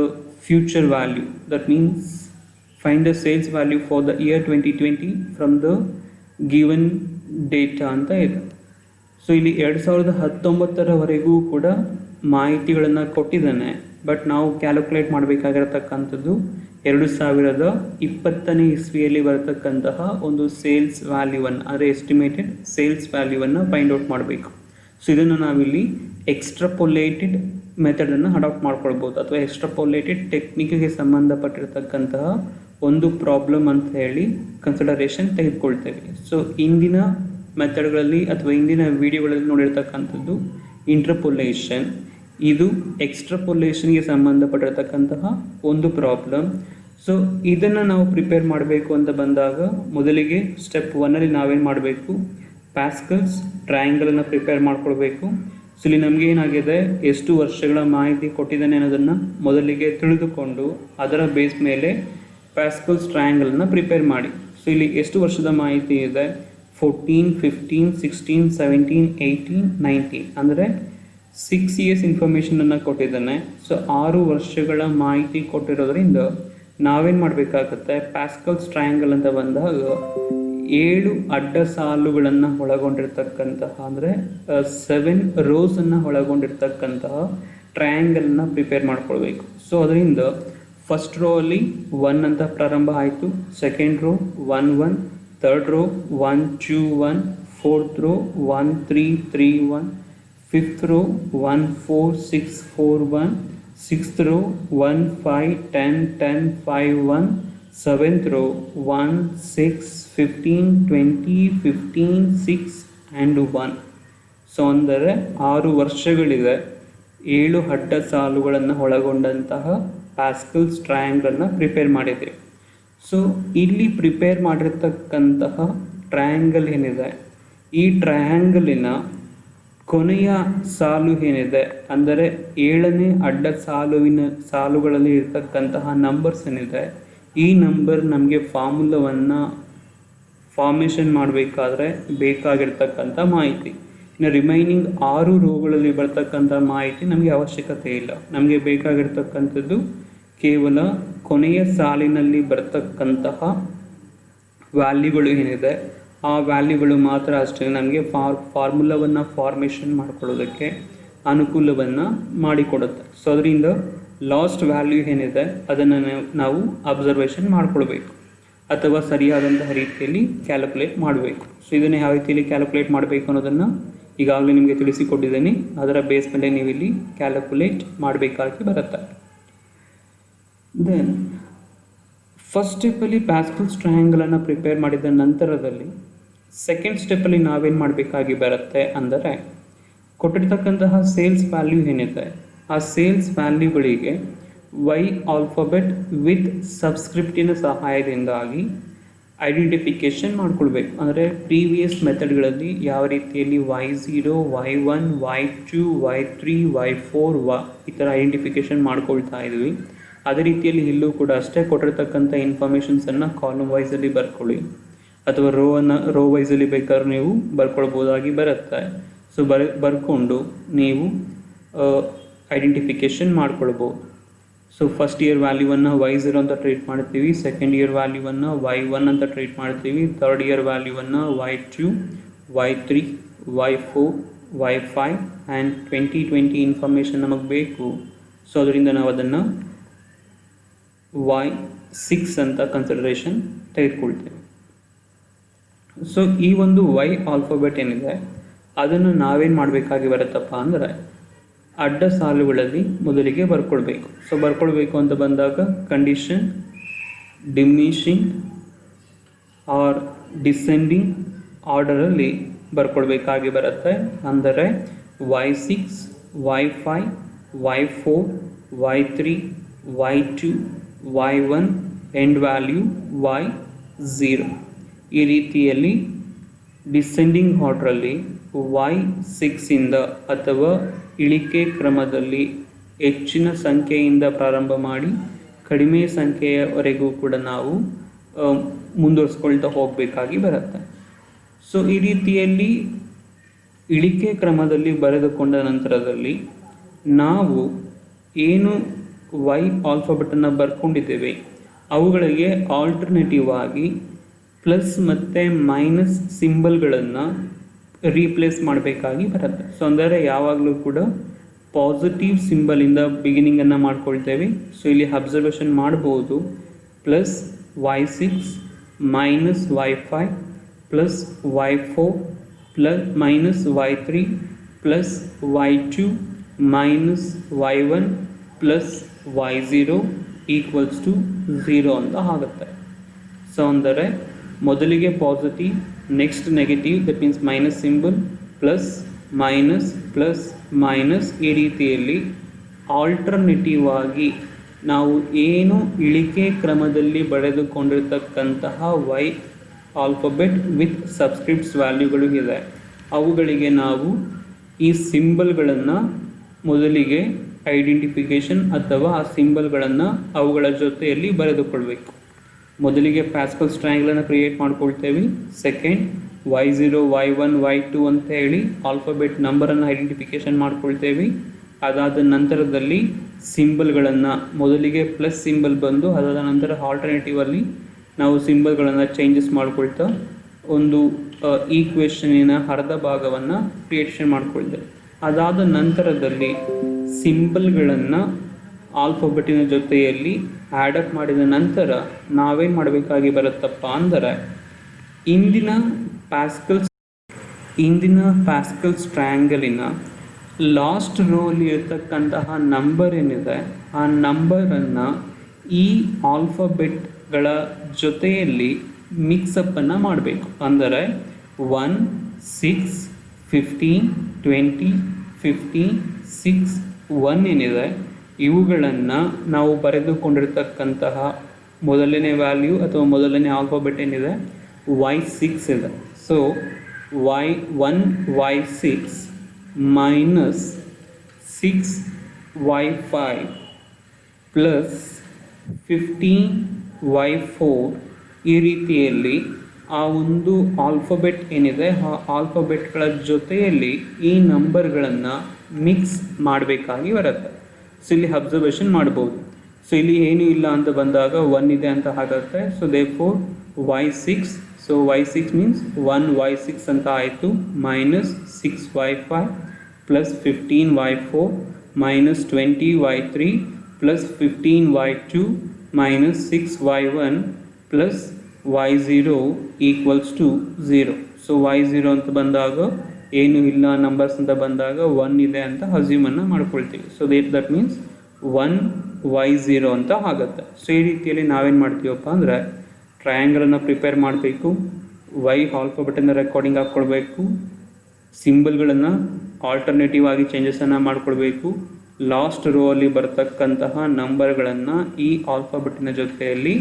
future value. That means find the sales value for the year 2020 from the given data ಅಂತ ಇದೆ. So ಇಲ್ಲಿ 2019 ಕೂಡ ಮಾಹಿತಿಗಳನ್ನು ಕೊಟ್ಟಿದ್ದಾನೆ. But ನಾವು calculate ಮಾಡಬೇಕಾಗಿರತಕ್ಕಂಥದ್ದು 2020ನೇ ಇಸ್ವಿಯಲ್ಲಿ ಬರತಕ್ಕಂತಹ ಒಂದು sales ವ್ಯಾಲ್ಯೂವನ್ನು, ಅಂದರೆ ಎಸ್ಟಿಮೇಟೆಡ್ ಸೇಲ್ಸ್ ವ್ಯಾಲ್ಯೂವನ್ನು ಫೈಂಡ್ ಔಟ್ ಮಾಡಬೇಕು. ಸೊ ಇದನ್ನು ನಾವಿಲ್ಲಿ ಎಕ್ಸ್ಟ್ರಾಪೊಲೇಟೆಡ್ ಮೆಥಡನ್ನು ಅಡಾಪ್ಟ್ ಮಾಡ್ಕೊಳ್ಬೋದು ಅಥವಾ ಎಕ್ಸ್ಟ್ರಾಪೊಲೇಟೆಡ್ ಟೆಕ್ನಿಕ್ಗೆ ಸಂಬಂಧಪಟ್ಟಿರ್ತಕ್ಕಂತಹ ಒಂದು ಪ್ರಾಬ್ಲಮ್ ಅಂತ ಹೇಳಿ ಕನ್ಸಿಡರೇಷನ್ ತೆಗೆದುಕೊಳ್ತೇವೆ. ಸೊ ಇಂದಿನ ಮೆಥಡ್ಗಳಲ್ಲಿ ಅಥವಾ ಇಂದಿನ ವಿಡಿಯೋಗಳಲ್ಲಿ ನೋಡಿರ್ತಕ್ಕಂಥದ್ದು ಇಂಟರ್ಪೊಲೇಷನ್, ಇದು ಎಕ್ಸ್ಟ್ರಾಪೊಲೇಷನ್ಗೆ ಸಂಬಂಧಪಟ್ಟಿರ್ತಕ್ಕಂತಹ ಒಂದು ಪ್ರಾಬ್ಲಮ್. ಸೊ ಇದನ್ನು ನಾವು ಪ್ರಿಪೇರ್ ಮಾಡಬೇಕು ಅಂತ ಬಂದಾಗ ಮೊದಲಿಗೆ ಸ್ಟೆಪ್ 1ಅಲ್ಲಿ ನಾವೇನು ಮಾಡಬೇಕು, ಪ್ಯಾಸ್ಕಲ್ಸ್ ಟ್ರಯಾಂಗಲನ್ನು ಪ್ರಿಪೇರ್ ಮಾಡ್ಕೊಳ್ಬೇಕು. ಸೊ ಇಲ್ಲಿ ನಮಗೆ ಏನಾಗಿದೆ, ಎಷ್ಟು ವರ್ಷಗಳ ಮಾಹಿತಿ ಕೊಟ್ಟಿದ್ದಾನೆ ಅನ್ನೋದನ್ನು ಮೊದಲಿಗೆ ತಿಳಿದುಕೊಂಡು ಅದರ ಬೇಸ್ ಮೇಲೆ ಪ್ಯಾಸ್ಕಲ್ಸ್ ಟ್ರಯಾಂಗಲನ್ನು ಪ್ರಿಪೇರ್ ಮಾಡಿ. ಸೊ ಇಲ್ಲಿ ಎಷ್ಟು ವರ್ಷದ ಮಾಹಿತಿ ಇದೆ, 14, 15, 16, 17, 18, 19 ಅಂದರೆ 6 ಇಯರ್ಸ್ ಇನ್ಫಾರ್ಮೇಷನನ್ನು ಕೊಟ್ಟಿದ್ದಾನೆ. ಸೊ 6 ವರ್ಷಗಳ ಮಾಹಿತಿ ಕೊಟ್ಟಿರೋದ್ರಿಂದ ನಾವೇನು ಮಾಡಬೇಕಾಗತ್ತೆ, ಪ್ಯಾಸ್ಕಲ್ಸ್ ಟ್ರಯಾಂಗಲ್ ಅಂತ ಬಂದಾಗ 7 ಅಡ್ಡ ಸಾಲುಗಳನ್ನು ಒಳಗೊಂಡಿರ್ತಕ್ಕಂತಹ ಅಂದರೆ 7 ರೋಸನ್ನು ಒಳಗೊಂಡಿರ್ತಕ್ಕಂತಹ ಟ್ರಯಾಂಗಲನ್ನು ಪ್ರಿಪೇರ್ ಮಾಡ್ಕೊಳ್ಬೇಕು. ಸೊ ಅದರಿಂದ ಫಸ್ಟ್ ರೋ ಅಲ್ಲಿ 1 ಅಂತ ಪ್ರಾರಂಭ ಆಯಿತು, second row 1 1, third row 1 2 1, fourth row 1 3 3 1, fifth row 1 4 6 4 1, sixth row 1 5 10 10 5 1, seventh row 1 6 15 20 15 6 and 1. So ಅಂದರೆ 6 ವರ್ಷಗಳಿದೆ, 7 ಅಡ್ಡ ಸಾಲುಗಳನ್ನು ಒಳಗೊಂಡಂತಹ ಪ್ಯಾಸ್ಕಲ್ಸ್ ಟ್ರಯಾಂಗಲನ್ನು ಪ್ರಿಪೇರ್ ಮಾಡಿದ್ದೀವಿ. ಸೊ ಇಲ್ಲಿ ಪ್ರಿಪೇರ್ ಮಾಡಿರ್ತಕ್ಕಂತಹ ಟ್ರಯಾಂಗಲ್ ಏನಿದೆ, ಈ ಟ್ರಯಾಂಗಲಿನ ಕೊನೆಯ ಸಾಲು ಏನಿದೆ ಅಂದರೆ 7ನೇ ಅಡ್ಡ ಸಾಲುಗಳಲ್ಲಿ ಇರ್ತಕ್ಕಂತಹ ನಂಬರ್ಸ್ ಏನಿದೆ, ಈ ನಂಬರ್ ನಮಗೆ ಫಾರ್ಮುಲಾವನ್ನು ಫಾರ್ಮೇಷನ್ ಮಾಡಬೇಕಾದ್ರೆ ಬೇಕಾಗಿರ್ತಕ್ಕಂಥ ಮಾಹಿತಿ. ಇನ್ನು ರಿಮೈನಿಂಗ್ 6 ರೋಗಳಲ್ಲಿ ಬರ್ತಕ್ಕಂಥ ಮಾಹಿತಿ ನಮಗೆ ಅವಶ್ಯಕತೆ ಇಲ್ಲ. ನಮಗೆ ಬೇಕಾಗಿರ್ತಕ್ಕಂಥದ್ದು ಕೇವಲ ಕೊನೆಯ ಸಾಲಿನಲ್ಲಿ ಬರ್ತಕ್ಕಂತಹ ವ್ಯಾಲ್ಯೂಗಳು ಏನಿದೆ ಆ ವ್ಯಾಲ್ಯೂಗಳು ಮಾತ್ರ ಅಷ್ಟೇ ನಮಗೆ ಫಾರ್ಮುಲಾವನ್ನು ಫಾರ್ಮೇಷನ್ ಮಾಡ್ಕೊಳ್ಳೋದಕ್ಕೆ ಅನುಕೂಲವನ್ನು ಮಾಡಿಕೊಡುತ್ತೆ. ಸೊ ಅದರಿಂದ ಲಾಸ್ಟ್ ವ್ಯಾಲ್ಯೂ ಏನಿದೆ ಅದನ್ನು ನಾವು ಅಬ್ಸರ್ವೇಷನ್ ಮಾಡ್ಕೊಳ್ಬೇಕು ಅಥವಾ ಸರಿಯಾದಂತಹ ರೀತಿಯಲ್ಲಿ ಕ್ಯಾಲ್ಕುಲೇಟ್ ಮಾಡಬೇಕು. ಸೊ ಇದನ್ನು ಯಾವ ರೀತಿಯಲ್ಲಿ ಕ್ಯಾಲ್ಕುಲೇಟ್ ಮಾಡಬೇಕು ಅನ್ನೋದನ್ನು ಈಗಾಗಲೇ ನಿಮಗೆ ತಿಳಿಸಿಕೊಟ್ಟಿದ್ದೀನಿ. ಅದರ ಬೇಸ್ ಮೇಲೆ ನೀವು ಇಲ್ಲಿ ಕ್ಯಾಲ್ಕುಲೇಟ್ ಮಾಡಬೇಕಾಗಿ ಬರುತ್ತೆ. ದೆನ್ ಫಸ್ಟ್ ಸ್ಟೆಪ್ಪಲ್ಲಿ ಪ್ಯಾಸ್ಕಲ್ಸ್ ಟ್ರಯಾಂಗಲನ್ನು ಪ್ರಿಪೇರ್ ಮಾಡಿದ ನಂತರದಲ್ಲಿ ಸೆಕೆಂಡ್ ಸ್ಟೆಪ್ಪಲ್ಲಿ ನಾವೇನು ಮಾಡಬೇಕಾಗಿ ಬರುತ್ತೆ ಅಂದರೆ, ಕೊಟ್ಟಿರ್ತಕ್ಕಂತಹ ಸೇಲ್ಸ್ ವ್ಯಾಲ್ಯೂ ಏನಿದೆ ಆ ಸೇಲ್ಸ್ ವ್ಯಾಲ್ಯೂಗಳಿಗೆ ವೈ ಆಲ್ಫಾಬೆಟ್ ವಿತ್ ಸಬ್ಸ್ಕ್ರಿಪ್ಟಿನ ಸಹಾಯದಿಂದಾಗಿ ಐಡೆಂಟಿಫಿಕೇಷನ್ ಮಾಡ್ಕೊಳ್ಬೇಕು. ಅಂದರೆ ಪ್ರೀವಿಯಸ್ ಮೆಥಡ್ಗಳಲ್ಲಿ ಯಾವ ರೀತಿಯಲ್ಲಿ Y0 Y1 Y2 Y3 Y4 ಈ ಥರ ಐಡೆಂಟಿಫಿಕೇಷನ್ ಮಾಡ್ಕೊಳ್ತಾ ಇದ್ವಿ, ಅದೇ ರೀತಿಯಲ್ಲಿ ಇಲ್ಲೂ ಕೂಡ ಅಷ್ಟೇ ಕೊಟ್ಟಿರ್ತಕ್ಕಂಥ ಇನ್ಫಾರ್ಮೇಷನ್ಸನ್ನು ಕಾಲಮ್ ವೈಸಲ್ಲಿ ಬರ್ಕೊಳ್ಳಿ ಅಥವಾ ರೋ ವೈಸಲ್ಲಿ ಬೇಕಾದ್ರೆ ನೀವು ಬರ್ಕೊಳ್ಬೋದಾಗಿ ಬರುತ್ತೆ. ಸೊ ಬರ್ಕೊಂಡು ನೀವು ಐಡೆಂಟಿಫಿಕೇಷನ್ ಮಾಡ್ಕೊಳ್ಬೋದು. ಸೊ ಫಸ್ಟ್ ಇಯರ್ ವ್ಯಾಲ್ಯೂವನ್ನು Y0 ಅಂತ ಟ್ರೀಟ್ ಮಾಡ್ತೀವಿ, ಸೆಕೆಂಡ್ ಇಯರ್ ವ್ಯಾಲ್ಯೂವನ್ನು Y1 ಅಂತ ಟ್ರೀಟ್ ಮಾಡ್ತೀವಿ, ಥರ್ಡ್ ಇಯರ್ ವ್ಯಾಲ್ಯೂವನ್ನು Y2 Y3 Y4 Y5 and 2020 information ನಮಗೆ ಬೇಕು. ಸೊ ಅದರಿಂದ ನಾವು ಅದನ್ನು Y6 ಅಂತ ಕನ್ಸಿಡರೇಷನ್ ತೆಗೆದುಕೊಳ್ತೇವೆ. ಸೊ ಈ ಒಂದು Y ಆಲ್ಫಾಬೆಟ್ ಏನಿದೆ ಅದನ್ನು ನಾವೇನು ಮಾಡಬೇಕಾಗಿ ಬರುತ್ತಪ್ಪ ಅಂದರೆ ಅಡ್ಡ ಸಾಲುಗಳಲ್ಲಿ ಮೊದಲಿಗೆ ಬರ್ಕೊಳ್ಬೇಕು. ಸೊ ಬರ್ಕೊಳ್ಬೇಕು ಅಂತ ಬಂದಾಗ ಕಂಡೀಷನ್ ಡಿಮಿನಿಷಿಂಗ್ ಆರ್ ಡಿಸೆಂಡಿಂಗ್ ಆರ್ಡರಲ್ಲಿ ಬರ್ಕೊಳ್ಬೇಕಾಗಿ ಬರುತ್ತೆ. ಅಂದರೆ Y6 Y5 Y4 Y3 Y2 Y1 end value Y0. ಈ ರೀತಿಯಲ್ಲಿ ಡಿಸೆಂಡಿಂಗ್ ಆರ್ಡ್ರಲ್ಲಿ Y6ಇಂದ ಅಥವಾ ಇಳಿಕೆ ಕ್ರಮದಲ್ಲಿ ಹೆಚ್ಚಿನ ಸಂಖ್ಯೆಯಿಂದ ಪ್ರಾರಂಭ ಮಾಡಿ ಕಡಿಮೆ ಸಂಖ್ಯೆಯವರೆಗೂ ಕೂಡ ನಾವು ಮುಂದುವರಿಸ್ಕೊಳ್ತಾ ಹೋಗಬೇಕಾಗಿ ಬರುತ್ತೆ. ಸೊ ಈ ರೀತಿಯಲ್ಲಿ ಇಳಿಕೆ ಕ್ರಮದಲ್ಲಿ ಬರೆದುಕೊಂಡ ನಂತರದಲ್ಲಿ ನಾವು ಏನು Y ಆಲ್ಫಾಬೆಟನ್ನು ಬರ್ಕೊಂಡಿದ್ದೇವೆ ಅವುಗಳಿಗೆ ಆಲ್ಟರ್ನೇಟಿವ್ ಆಗಿ ಪ್ಲಸ್ ಮತ್ತು ಮೈನಸ್ ಸಿಂಬಲ್ಗಳನ್ನು ರೀಪ್ಲೇಸ್ ಮಾಡಬೇಕಾಗಿ ಬರುತ್ತೆ. ಸೊ ಅಂದರೆ ಯಾವಾಗಲೂ ಕೂಡ ಪಾಸಿಟಿವ್ ಸಿಂಬಲಿಂದ ಬಿಗಿನಿಂಗನ್ನು ಮಾಡ್ಕೊಳ್ತೇವೆ. ಸೊ ಇಲ್ಲಿ ಅಬ್ಸರ್ವೇಷನ್ ಮಾಡ್ಬೋದು, plus Y6 minus Y5 plus Y4 plus minus Y3 plus Y2 minus Y1 plus Y0 equals to 0 ಅಂತ ಆಗುತ್ತೆ. ಸೊ ಅಂದರೆ ಮೊದಲಿಗೆ positive, next negative, that means minus symbol, plus minus plus minus, ಈ ರೀತಿಯಲ್ಲಿ alternative ಆಗಿ ನಾವು ಏನು ಇಳಿಕೆ ಕ್ರಮದಲ್ಲಿ ಬರೆದುಕೊಂಡಿರ್ತಕ್ಕಂತಹ Y ಆಲ್ಫಾಬೆಟ್ ವಿತ್ ಸಬ್ಸ್ಕ್ರಿಪ್ಟ್ಸ್ ವ್ಯಾಲ್ಯೂಗಳು ಇದೆ ಅವುಗಳಿಗೆ ನಾವು ಈ ಸಿಂಬಲ್ಗಳನ್ನು ಮೊದಲಿಗೆ ಐಡೆಂಟಿಫಿಕೇಷನ್ ಅಥವಾ ಆ ಸಿಂಬಲ್ಗಳನ್ನು ಅವುಗಳ ಜೊತೆಯಲ್ಲಿ ಬರೆದುಕೊಳ್ಬೇಕು. ಮೊದಲಿಗೆ ಪ್ಯಾಸ್ಕಲ್ಸ್ ಟ್ರಯಾಂಗಲನ್ನು ಕ್ರಿಯೇಟ್ ಮಾಡ್ಕೊಳ್ತೇವೆ. ಸೆಕೆಂಡ್ Y0 Y1 Y2 ಅಂತ ಹೇಳಿ ಆಲ್ಫಾಬೆಟ್ ನಂಬರನ್ನು ಐಡೆಂಟಿಫಿಕೇಷನ್ ಮಾಡ್ಕೊಳ್ತೇವೆ. ಅದಾದ ನಂತರದಲ್ಲಿ ಸಿಂಬಲ್ಗಳನ್ನು ಮೊದಲಿಗೆ ಪ್ಲಸ್ ಸಿಂಬಲ್ ಬಂದು ಅದಾದ ನಂತರ ಆಲ್ಟರ್ನೇಟಿವಲ್ಲಿ ನಾವು ಸಿಂಬಲ್ಗಳನ್ನು ಚೇಂಜಸ್ ಮಾಡ್ಕೊಳ್ತಾ ಒಂದು ಈಕ್ವೇಷನಿನ ಅರ್ಧ ಭಾಗವನ್ನು ಕ್ರಿಯೇಷನ್ ಮಾಡ್ಕೊಳ್ತೇವೆ. ಅದಾದ ನಂತರದಲ್ಲಿ ಸಿಂಬಲ್ಗಳನ್ನು ಆಲ್ಫಾಬೆಟಿನ ಜೊತೆಯಲ್ಲಿ ಆ್ಯಡಪ್ ಮಾಡಿದ ನಂತರ ನಾವೇನು ಮಾಡಬೇಕಾಗಿ ಬರುತ್ತಪ್ಪ ಅಂದರೆ ಇಂದಿನ ಪ್ಯಾಸ್ಕಲ್ಸ್ ಇಂದಿನ ಪ್ಯಾಸ್ಕಲ್ಸ್ ಟ್ರಯಾಂಗಲಿನ ಲಾಸ್ಟ್ ರೋಲಿ ಇರ್ತಕ್ಕಂತಹ ನಂಬರ್ ಏನಿದೆ ಆ ನಂಬರನ್ನು ಈ ಆಲ್ಫಾಬೆಟ್ಗಳ ಜೊತೆಯಲ್ಲಿ ಮಿಕ್ಸಪ್ಪನ್ನು ಮಾಡಬೇಕು. ಅಂದರೆ 1, 6, 15, 20, 15, 6, 1 ಏನಿದೆ ಇವುಗಳನ್ನು ನಾವು ಬರೆದುಕೊಂಡಿರ್ತಕ್ಕಂತಹ ಮೊದಲನೇ ವ್ಯಾಲ್ಯೂ ಅಥವಾ ಮೊದಲನೇ ಆಲ್ಫಾಬೆಟ್ ಏನಿದೆ y6 ಇದೆ. So y1 y6 minus 6y5 plus 15y4 ಈ ರೀತಿಯಲ್ಲಿ ಆ ಒಂದು ಆಲ್ಫಾಬೆಟ್ ಏನಿದೆ ಆ ಆಲ್ಫಾಬೆಟ್ಗಳ ಜೊತೆಯಲ್ಲಿ ಈ ನಂಬರ್ಗಳನ್ನು ಮಿಕ್ಸ್ ಮಾಡಬೇಕಾಗಿ ಬರುತ್ತೆ. ಸೊ ಇಲ್ಲಿ ಅಬ್ಸರ್ವೇಷನ್ ಮಾಡ್ಬೋದು. ಸೊ ಇಲ್ಲಿ ಏನೂ ಇಲ್ಲ ಅಂತ ಬಂದಾಗ 1 ಇದೆ ಅಂತ ಆಗುತ್ತೆ. So therefore y6, so y6 means 1y6 ಅಂತ ಆಯಿತು, minus 6y5 plus 15y4 minus 20y3 plus 15y2 minus 6y1 plus y0 equals to 0. So y0 ಅಂತ ಬಂದಾಗ ಏನು ಇಲ್ಲ ನಂಬರ್ಸ್ ಅಂತ ಬಂದಾಗ 1 ಇದೆ ಅಂತ ಅಸ್ಯೂಮನ್ನು ಮಾಡ್ಕೊಳ್ತೀವಿ. ಸೊ ದಟ್ ಮೀನ್ಸ್ 1y0 ಅಂತ ಆಗುತ್ತೆ. ಸೊ ಈ ರೀತಿಯಲ್ಲಿ ನಾವೇನು ಮಾಡ್ತೀವಪ್ಪ ಅಂದರೆ ಟ್ರಯಾಂಗಲನ್ನು ಪ್ರಿಪೇರ್ ಮಾಡಬೇಕು, y ಆಲ್ಫಾಬೆಟನ್ನು ರೆಕಾರ್ಡಿಂಗ್ ಹಾಕ್ಕೊಳ್ಬೇಕು, ಸಿಂಬಲ್ಗಳನ್ನು ಆಲ್ಟರ್ನೇಟಿವ್ ಆಗಿ ಚೇಂಜಸನ್ನು ಮಾಡಿಕೊಳ್ಬೇಕು, ಲಾಸ್ಟ್ ರೋ ಅಲ್ಲಿ ಬರ್ತಕ್ಕಂತಹ ನಂಬರ್ಗಳನ್ನು ಈ ಆಲ್ಫಾಬೆಟಿನ ಜೊತೆಯಲ್ಲಿ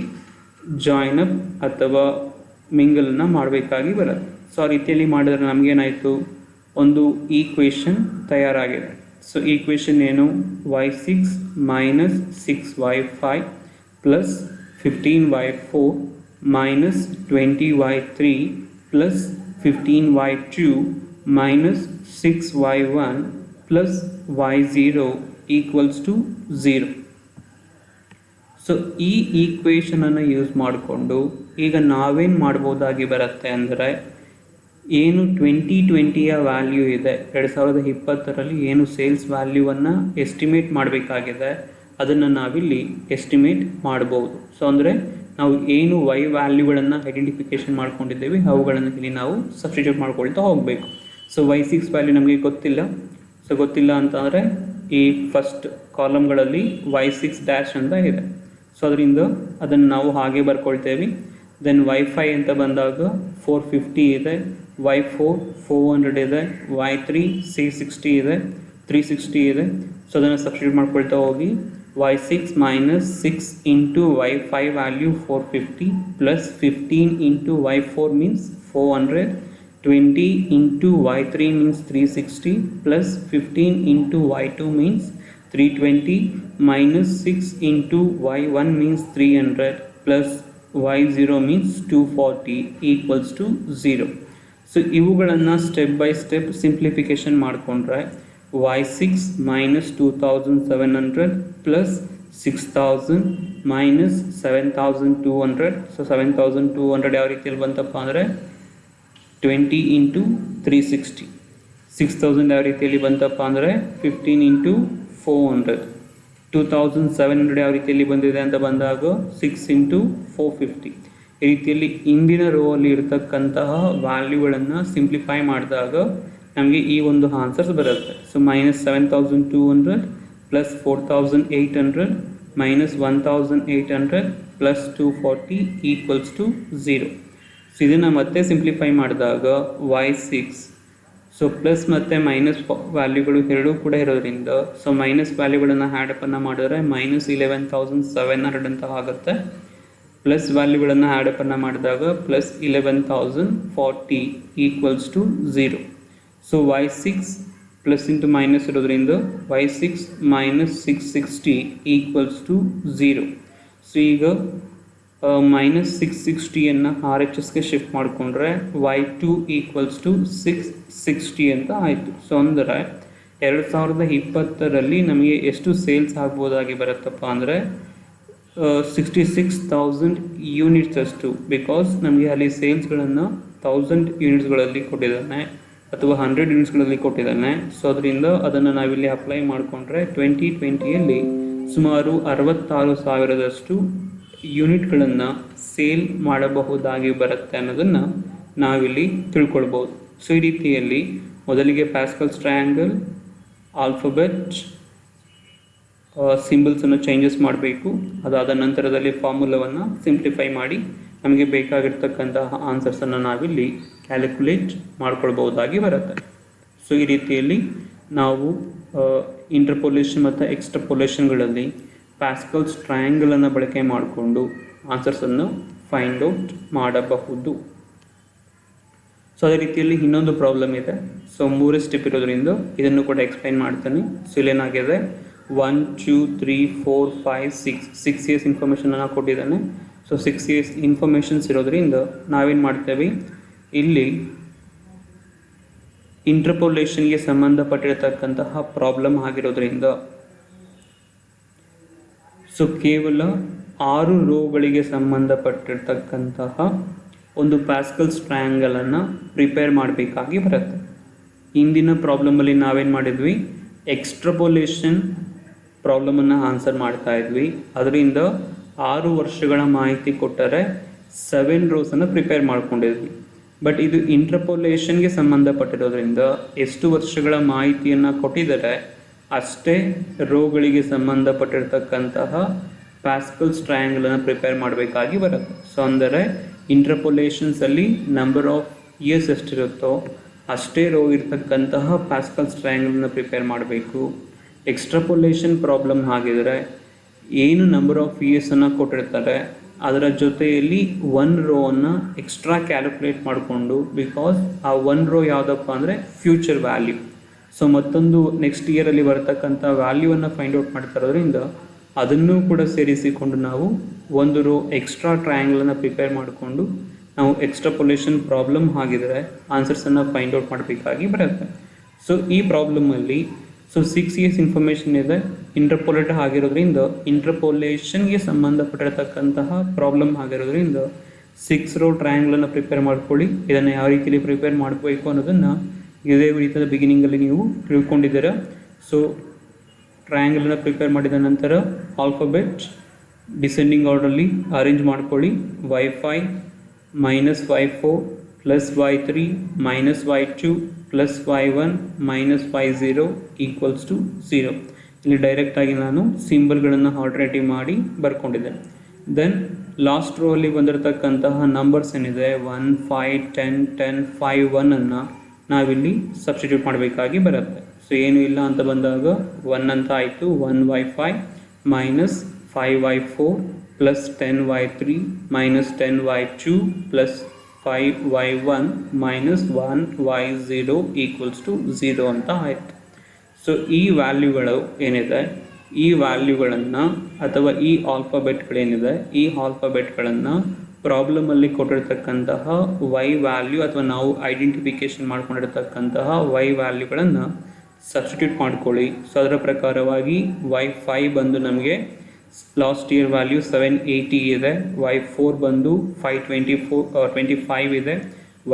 ಜಾಯಿನ್ ಅಪ್ ಅಥವಾ ಮಿಂಗಲನ್ನು ಮಾಡಬೇಕಾಗಿ ಬರುತ್ತೆ. ಸೊ ಆ ರೀತಿಯಲ್ಲಿ ಮಾಡಿದ್ರೆ ನಮಗೇನಾಯಿತು, ಒಂದು ಈಕ್ವೇಷನ್ ತಯಾರಾಗಿದೆ. ಸೊ ಈಕ್ವೇಷನ್ ಏನು, y6 minus 6y5 plus 15y4 minus 20y3 plus 15y2 minus 6y1 plus y0 equals to 0. So ಈ ಈಕ್ವೇಷನನ್ನು ಯೂಸ್ ಮಾಡಿಕೊಂಡು ಈಗ ನಾವೇನು ಮಾಡ್ಬೋದಾಗಿ ಬರುತ್ತೆ ಅಂದರೆ, ಏನು 2020ಯ ವ್ಯಾಲ್ಯೂ ಇದೆ 2020ರಲ್ಲಿ ಏನು ಸೇಲ್ಸ್ ವ್ಯಾಲ್ಯೂವನ್ನು ಎಸ್ಟಿಮೇಟ್ ಮಾಡಬೇಕಾಗಿದೆ ಅದನ್ನು ನಾವಿಲ್ಲಿ ಎಸ್ಟಿಮೇಟ್ ಮಾಡ್ಬೋದು. ಸೊ ಅಂದರೆ ನಾವು ಏನು y ವ್ಯಾಲ್ಯೂಗಳನ್ನು ಐಡೆಂಟಿಫಿಕೇಷನ್ ಮಾಡ್ಕೊಂಡಿದ್ದೇವೆ ಅವುಗಳನ್ನು ಇಲ್ಲಿ ನಾವು ಸಬ್ಸ್ಟಿಟ್ಯೂಟ್ ಮಾಡ್ಕೊಳ್ತಾ ಹೋಗಬೇಕು. ಸೊ y6 ವ್ಯಾಲ್ಯೂ ನಮಗೆ ಗೊತ್ತಿಲ್ಲ. ಸೊ ಗೊತ್ತಿಲ್ಲ ಅಂತಂದರೆ ಈ ಫಸ್ಟ್ ಕಾಲಮ್ಗಳಲ್ಲಿ y6 ಡ್ಯಾಶ್ ಅಂತ ಇದೆ. ಸೊ ಅದರಿಂದ ಅದನ್ನು ನಾವು ಹಾಗೆ ಬರ್ಕೊಳ್ತೇವೆ. ದೆನ್ y5 ಅಂತ ಬಂದಾಗ 450 ಇದೆ, y4 400 ಇದೆ, y3 660 ಇದೆ, 360 ಇದೆ. ಸೊ ಅದನ್ನು ಸಬ್ಸ್ಟಿಟ್ಯೂಟ್ ಮಾಡ್ಕೊಳ್ತಾ ಹೋಗಿ y6 minus 6 into y5 value 450 plus 15 into y4 means 400, 20 into y3 means 360 plus 15 into y2 means 320 minus 6 into y1 means 300 plus y0 means 240 equals to 0. So ಇವುಗಳನ್ನು ಸ್ಟೆಪ್ ಬೈ ಸ್ಟೆಪ್ ಸಿಂಪ್ಲಿಫಿಕೇಶನ್ ಮಾಡಿಕೊಂಡ್ರೆ y6 minus 2700 plus 6000 minus 7200. So 7200 ಯಾವ ರೀತಿಯಲ್ಲಿ ಬಂತಪ್ಪ ಅಂದರೆ 20 into 360. 6000 ಯಾವ ರೀತಿಯಲ್ಲಿ ಬಂತಪ್ಪ ಅಂದರೆ 15 ಇಂಟು 400. 2700 ಯಾವ ರೀತಿಯಲ್ಲಿ ಬಂದಿದೆ ಅಂತ ಬಂದಾಗ 6 ಇಂಟು 450. ಈ ರೀತಿಯಲ್ಲಿ ಇಂದಿನ ರೋ ಅಲ್ಲಿ ಇರತಕ್ಕಂತಹ ವ್ಯಾಲ್ಯೂಗಳನ್ನು ಸಿಂಪ್ಲಿಫೈ ಮಾಡಿದಾಗ ನಮಗೆ ಈ ಒಂದು ಆನ್ಸರ್ಸ್ ಬರುತ್ತೆ. So minus 7200 plus 4800 minus 1800 plus 240 equals to 0. So ಇದನ್ನು ಮತ್ತೆ ಸಿಂಪ್ಲಿಫೈ ಮಾಡಿದಾಗ y6, ಸೊ ಪ್ಲಸ್ ಮತ್ತು ಮೈನಸ್ ವ್ಯಾಲ್ಯೂಗಳು ಎರಡೂ ಕೂಡ ಇರೋದ್ರಿಂದ ಸೊ ಮೈನಸ್ ವ್ಯಾಲ್ಯೂಗಳನ್ನು ಹ್ಯಾಡಪ್ಪನ್ನು ಮಾಡಿದ್ರೆ ಮೈನಸ್ 11700 ಅಂತ ಆಗುತ್ತೆ. ಪ್ಲಸ್ ವ್ಯಾಲ್ಯೂಗಳನ್ನು ಹ್ಯಾಡಪ್ಪನ್ನು ಮಾಡಿದಾಗ plus 11040 equals to 0. So y6 plus into minus ಇರೋದ್ರಿಂದ y6 minus 660 equals to 0. So ಈಗ ಮೈನಸ್ 660ಯನ್ನು RHSಗೆ ಶಿಫ್ಟ್ ಮಾಡಿಕೊಂಡ್ರೆ y2 ಈಕ್ವಲ್ಸ್ ಟು 660 ಅಂತ ಆಯಿತು. ಸೊ ಅಂದರೆ 2020ರಲ್ಲಿ ನಮಗೆ ಎಷ್ಟು ಸೇಲ್ಸ್ ಆಗ್ಬೋದಾಗಿ ಬರುತ್ತಪ್ಪ ಅಂದರೆ 66,000 ಯೂನಿಟ್ಸ್ ಅಷ್ಟು. ಬಿಕಾಸ್ ನಮಗೆ ಅಲ್ಲಿ ಸೇಲ್ಸ್ಗಳನ್ನು 1000 ಯೂನಿಟ್ಸ್ಗಳಲ್ಲಿ ಕೊಟ್ಟಿದ್ದಾನೆ ಅಥವಾ 100 ಯೂನಿಟ್ಸ್ಗಳಲ್ಲಿ ಕೊಟ್ಟಿದ್ದಾನೆ. ಸೊ ಅದರಿಂದ ಅದನ್ನು ನಾವಿಲ್ಲಿ ಅಪ್ಲೈ ಮಾಡಿಕೊಂಡ್ರೆ 2020ಯಲ್ಲಿ ಸುಮಾರು 66,000ದಷ್ಟು ಯೂನಿಟ್ಗಳನ್ನು ಸೇಲ್ ಮಾಡಬಹುದಾಗಿ ಬರುತ್ತೆ ಅನ್ನೋದನ್ನು ನಾವಿಲ್ಲಿ ತಿಳ್ಕೊಳ್ಬೋದು. ಸೊ ಈ ರೀತಿಯಲ್ಲಿ ಮೊದಲಿಗೆ ಪ್ಯಾಸ್ಕಲ್ಸ್ ಟ್ರಯಾಂಗಲ್ ಆಲ್ಫಬೆಟ್ ಸಿಂಬಲ್ಸನ್ನು ಚೇಂಜಸ್ ಮಾಡಬೇಕು. ಅದಾದ ನಂತರದಲ್ಲಿ ಫಾರ್ಮುಲಾವನ್ನು ಸಿಂಪ್ಲಿಫೈ ಮಾಡಿ ನಮಗೆ ಬೇಕಾಗಿರ್ತಕ್ಕಂತಹ ಆನ್ಸರ್ಸನ್ನು ನಾವಿಲ್ಲಿ ಕ್ಯಾಲ್ಕುಲೇಟ್ ಮಾಡ್ಕೊಳ್ಬಹುದಾಗಿ ಬರುತ್ತೆ. ಸೊ ಈ ರೀತಿಯಲ್ಲಿ ನಾವು ಇಂಟರ್ಪೋಲೇಷನ್ ಮತ್ತು ಎಕ್ಸ್ಟ್ರಪೋಲೇಷನ್ಗಳಲ್ಲಿ ಪ್ಯಾಸ್ಕಲ್ಸ್ ಟ್ರಯಾಂಗಲನ್ನು ಬಳಕೆ ಮಾಡಿಕೊಂಡು ಆನ್ಸರ್ಸನ್ನು ಫೈಂಡ್ ಔಟ್ ಮಾಡಬಹುದು. ಸೊ ಅದೇ ರೀತಿಯಲ್ಲಿ ಇನ್ನೊಂದು ಪ್ರಾಬ್ಲಮ್ ಇದೆ. ಸೊ 3 ಸ್ಟೆಪ್ ಇರೋದ್ರಿಂದ ಇದನ್ನು ಕೂಡ ಎಕ್ಸ್ಪ್ಲೈನ್ ಮಾಡ್ತಾನೆ. ಸೊ ಇಲ್ಲೇನಾಗಿದೆ 1 2 3 4 5 6 ಇಯರ್ಸ್ ಇನ್ಫಾರ್ಮೇಷನನ್ನು ಕೊಟ್ಟಿದ್ದಾನೆ. ಸೊ 6 ಇಯರ್ಸ್ ಇನ್ಫಾರ್ಮೇಷನ್ಸ್ ಇರೋದ್ರಿಂದ ನಾವೇನು ಮಾಡ್ತೇವೆ, ಇಲ್ಲಿ ಇಂಟರ್ಪೋಲೇಷನ್ಗೆ ಸಂಬಂಧಪಟ್ಟಿರತಕ್ಕಂತಹ ಪ್ರಾಬ್ಲಮ್ ಆಗಿರೋದ್ರಿಂದ ಸೊ ಕೇವಲ 6 ರೋಗಳಿಗೆ ಸಂಬಂಧಪಟ್ಟಿರ್ತಕ್ಕಂತಹ ಒಂದು ಪ್ಯಾಸ್ಕಲ್ಸ್ ಟ್ರಯಾಂಗಲನ್ನು ಪ್ರಿಪೇರ್ ಮಾಡಬೇಕಾಗಿ ಬರುತ್ತೆ. ಇಂದಿನ ಪ್ರಾಬ್ಲಮಲ್ಲಿ ನಾವೇನು ಮಾಡಿದ್ವಿ, ಎಕ್ಸ್ಟ್ರಪೋಲೇಷನ್ ಪ್ರಾಬ್ಲಮನ್ನು ಆನ್ಸರ್ ಮಾಡ್ತಾ ಇದ್ವಿ. ಅದರಿಂದ 6 ವರ್ಷಗಳ ಮಾಹಿತಿ ಕೊಟ್ಟರೆ 7 ರೋಸನ್ನು ಪ್ರಿಪೇರ್ ಮಾಡ್ಕೊಂಡಿದ್ವಿ. ಬಟ್ ಇದು ಇಂಟರ್ಪೋಲೇಷನ್ಗೆ ಸಂಬಂಧಪಟ್ಟಿರೋದ್ರಿಂದ ಎಷ್ಟು ವರ್ಷಗಳ ಮಾಹಿತಿಯನ್ನು ಕೊಟ್ಟಿದ್ದಾರೆ ಅಷ್ಟೇ ರೋಗಳಿಗೆ ಸಂಬಂಧಪಟ್ಟಿರ್ತಕ್ಕಂತಹ ಪ್ಯಾಸ್ಕಲ್ಸ್ ಟ್ರಯಾಂಗಲನ್ನು ಪ್ರಿಪೇರ್ ಮಾಡಬೇಕಾಗಿ ಬರುತ್ತೆ. ಸೊ ಅಂದರೆ ಇಂಟರ್ಪೋಲೇಷನ್ಸಲ್ಲಿ ನಂಬರ್ ಆಫ್ ಇಯರ್ಸ್ ಎಷ್ಟಿರುತ್ತೋ ಅಷ್ಟೇ ರೋ ಇರ್ತಕ್ಕಂತಹ ಪ್ಯಾಸ್ಕಲ್ಸ್ ಟ್ರಯಾಂಗಲನ್ನು ಪ್ರಿಪೇರ್ ಮಾಡಬೇಕು. ಎಕ್ಸ್ಟ್ರಪೋಲೇಷನ್ ಪ್ರಾಬ್ಲಮ್ ಆಗಿದರೆ ಏನು ನಂಬರ್ ಆಫ್ ಇಯರ್ಸನ್ನು ಕೊಟ್ಟಿರ್ತಾರೆ ಅದರ ಜೊತೆಯಲ್ಲಿ 1 ರೋವನ್ನು ಎಕ್ಸ್ಟ್ರಾ ಕ್ಯಾಲ್ಕುಲೇಟ್ ಮಾಡಿಕೊಂಡು, ಬಿಕಾಸ್ ಆ 1 ರೋ ಯಾವುದಪ್ಪ ಅಂದರೆ ಫ್ಯೂಚರ್ ವ್ಯಾಲ್ಯೂ. ಸೊ ಮತ್ತೊಂದು ನೆಕ್ಸ್ಟ್ ಇಯರಲ್ಲಿ ಬರ್ತಕ್ಕಂಥ ವ್ಯಾಲ್ಯೂವನ್ನು ಫೈಂಡ್ ಔಟ್ ಮಾಡ್ತಾ ಇರೋದ್ರಿಂದ ಅದನ್ನು ಕೂಡ ಸೇರಿಸಿಕೊಂಡು ನಾವು 1 ರೋ ಎಕ್ಸ್ಟ್ರಾ ಟ್ರಯಾಂಗಲನ್ನು ಪ್ರಿಪೇರ್ ಮಾಡಿಕೊಂಡು ನಾವು ಎಕ್ಸ್ಟ್ರಪೋಲೇಷನ್ ಪ್ರಾಬ್ಲಮ್ ಆಗಿದರೆ ಆನ್ಸರ್ಸನ್ನು ಫೈಂಡ್ ಔಟ್ ಮಾಡಬೇಕಾಗಿ ಬರುತ್ತೆ. ಸೊ ಈ ಪ್ರಾಬ್ಲಮಲ್ಲಿ 6 ಇಯರ್ಸ್ ಇನ್ಫಾರ್ಮೇಷನ್ ಇದೆ, ಇಂಟರ್ಪೋಲೇಟ್ ಆಗಿರೋದ್ರಿಂದ ಇಂಟರ್ಪೋಲೇಷನ್ಗೆ ಸಂಬಂಧಪಟ್ಟಿರತಕ್ಕಂತಹ ಪ್ರಾಬ್ಲಮ್ ಆಗಿರೋದ್ರಿಂದ 6 ರೋ ಟ್ರಯಾಂಗಲನ್ನು ಪ್ರಿಪೇರ್ ಮಾಡ್ಕೊಳ್ಳಿ. ಇದನ್ನು ಯಾವ ರೀತಿಯಲ್ಲಿ ಪ್ರಿಪೇರ್ ಮಾಡಬೇಕು ಅನ್ನೋದನ್ನು ಇದೇ ರೀತಿಯ ಬಿಗಿನಿಂಗಲ್ಲಿ ನೀವು ತಿಳ್ಕೊಂಡಿದ್ದೀರಾ. ಸೊ ಟ್ರಯಾಂಗಲನ್ನು ಪ್ರಿಪೇರ್ ಮಾಡಿದ ನಂತರ ಆಲ್ಫಾಬೆಟ್ ಡಿಸೆಂಡಿಂಗ್ ಆರ್ಡರ್ಲಿ ಅರೇಂಜ್ ಮಾಡ್ಕೊಳ್ಳಿ. y5 minus y4 plus y3 minus y2 plus y1 minus y0 equals to 0. ಇಲ್ಲಿ ಡೈರೆಕ್ಟಾಗಿ ನಾನು ಸಿಂಬಲ್ಗಳನ್ನು ಆಲ್ಟರ್ನೇಟಿವ್ ಮಾಡಿ ಬರ್ಕೊಂಡಿದ್ದೇನೆ. ದೆನ್ ಲಾಸ್ಟ್ ರೋ ಅಲ್ಲಿ ಬಂದಿರತಕ್ಕಂತಹ ನಂಬರ್ಸ್ ಏನಿದೆ 1 5 10 10 5 1 ನಾವಿಲ್ಲಿ ಸಬ್ಸ್ಟಿಟ್ಯೂಟ್ ಮಾಡಬೇಕಾಗಿ ಬರುತ್ತೆ. ಸೊ ಏನು ಇಲ್ಲ ಅಂತ ಬಂದಾಗ 1 ಅಂತ ಆಯಿತು. 1y5 minus 5y4 plus 10y3 minus 10y2 plus 5y1 minus 1y0 equals to 0 ಅಂತ ಆಯಿತು. ಸೊ ಈ ವ್ಯಾಲ್ಯೂಗಳು ಏನಿದೆ, ಈ ವ್ಯಾಲ್ಯೂಗಳನ್ನು ಅಥವಾ ಈ ಆಲ್ಫಾಬೆಟ್ಗಳೇನಿದೆ, ಈ ಆಲ್ಫಾಬೆಟ್ಗಳನ್ನು ಪ್ರಾಬ್ಲಮಲ್ಲಿ ಕೊಟ್ಟಿರ್ತಕ್ಕಂತಹ ವೈ ವ್ಯಾಲ್ಯೂ ಅಥವಾ ನಾವು ಐಡೆಂಟಿಫಿಕೇಷನ್ ಮಾಡ್ಕೊಂಡಿರ್ತಕ್ಕಂತಹ ವೈ ವ್ಯಾಲ್ಯೂಗಳನ್ನು ಸಬ್ಸ್ಟಿಟ್ಯೂಟ್ ಮಾಡ್ಕೊಳ್ಳಿ. ಸೊ ಅದರ ಪ್ರಕಾರವಾಗಿ y5 ಬಂದು ನಮಗೆ ಲಾಸ್ಟ್ ಇಯರ್ ವ್ಯಾಲ್ಯೂ 780 ಇದೆ, y4 ಬಂದು 525 ಇದೆ,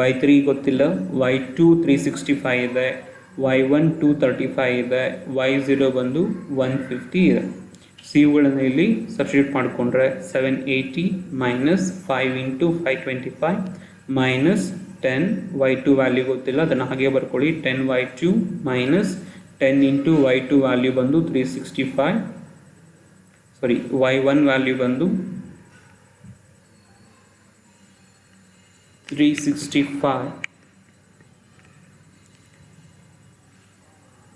y3 ಗೊತ್ತಿಲ್ಲ, y2 365 ಇದೆ, y1 235 ಇದೆ, y0 ಬಂದು 150 ಇದೆ. ಸೊ ಇವುಗಳನ್ನು ಇಲ್ಲಿ ಸಬ್ಸ್ಟಿಟ್ಯೂಟ್ ಮಾಡಿಕೊಂಡ್ರೆ 780 minus 5 into 525 minus 10 y2 value ಗೊತ್ತಿಲ್ಲ, ಅದನ್ನು ಹಾಗೆ ಬರ್ಕೊಳ್ಳಿ. 10y2 minus 10 into y2 value ಬಂದು 365, ಸಾರಿ y1 ವ್ಯಾಲ್ಯೂ ಬಂದು 365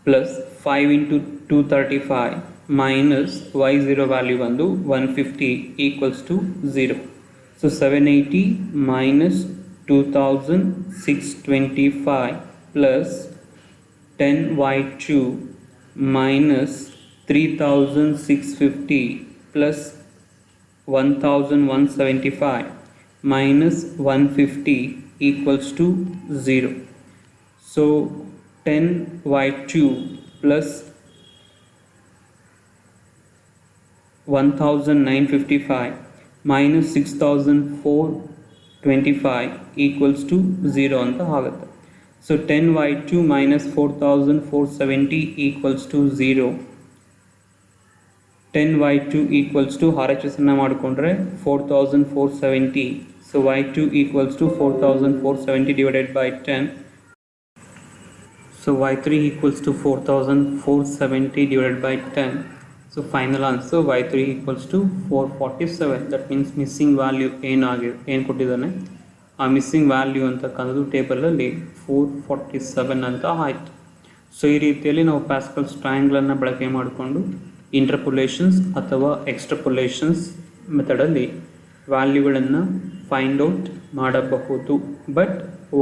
plus 5 into 235 minus y0 value ಬಂದು 150 equals to 0. So 780 minus 2625 plus 10y2 minus 3650 plus 1175 minus 150 equals to 0. So 10y2 plus 1955 minus 6425 equals to 0 ಅಂತ ಆಗುತ್ತೆ. So 10y2 minus 4470 equals to 0. 10y2 equals to RHS ಅನ್ನು ಮಾಡಿಕೊಂಡ್ರೆ 4470. So y2 equals to 4470 divided by 10. So y3 equals to 4470 divided by 10. So final answer y3 equals to 447. That means missing value ಏನು ಕೊಟ್ಟಿದ್ದಾನೆ ಆ missing value ಅಂತಕ್ಕಂಥದ್ದು ಟೇಬಲಲ್ಲಿ 447 ಅಂತ ಆಯಿತು. So ಈ ರೀತಿಯಲ್ಲಿ ನಾವು ಪ್ಯಾಸ್ಕಲ್ಸ್ ಟ್ರಯಾಂಗಲನ್ನು ಬಳಕೆ ಮಾಡಿಕೊಂಡು ಇಂಟರ್ಪೊಲೇಷನ್ಸ್ ಅಥವಾ ಎಕ್ಸ್ಟ್ರಪೊಲೇಷನ್ಸ್ ಮೆಥಡಲ್ಲಿ ವ್ಯಾಲ್ಯೂಗಳನ್ನು ಫೈಂಡ್ ಔಟ್ ಮಾಡಬಹುದು. ಬಟ್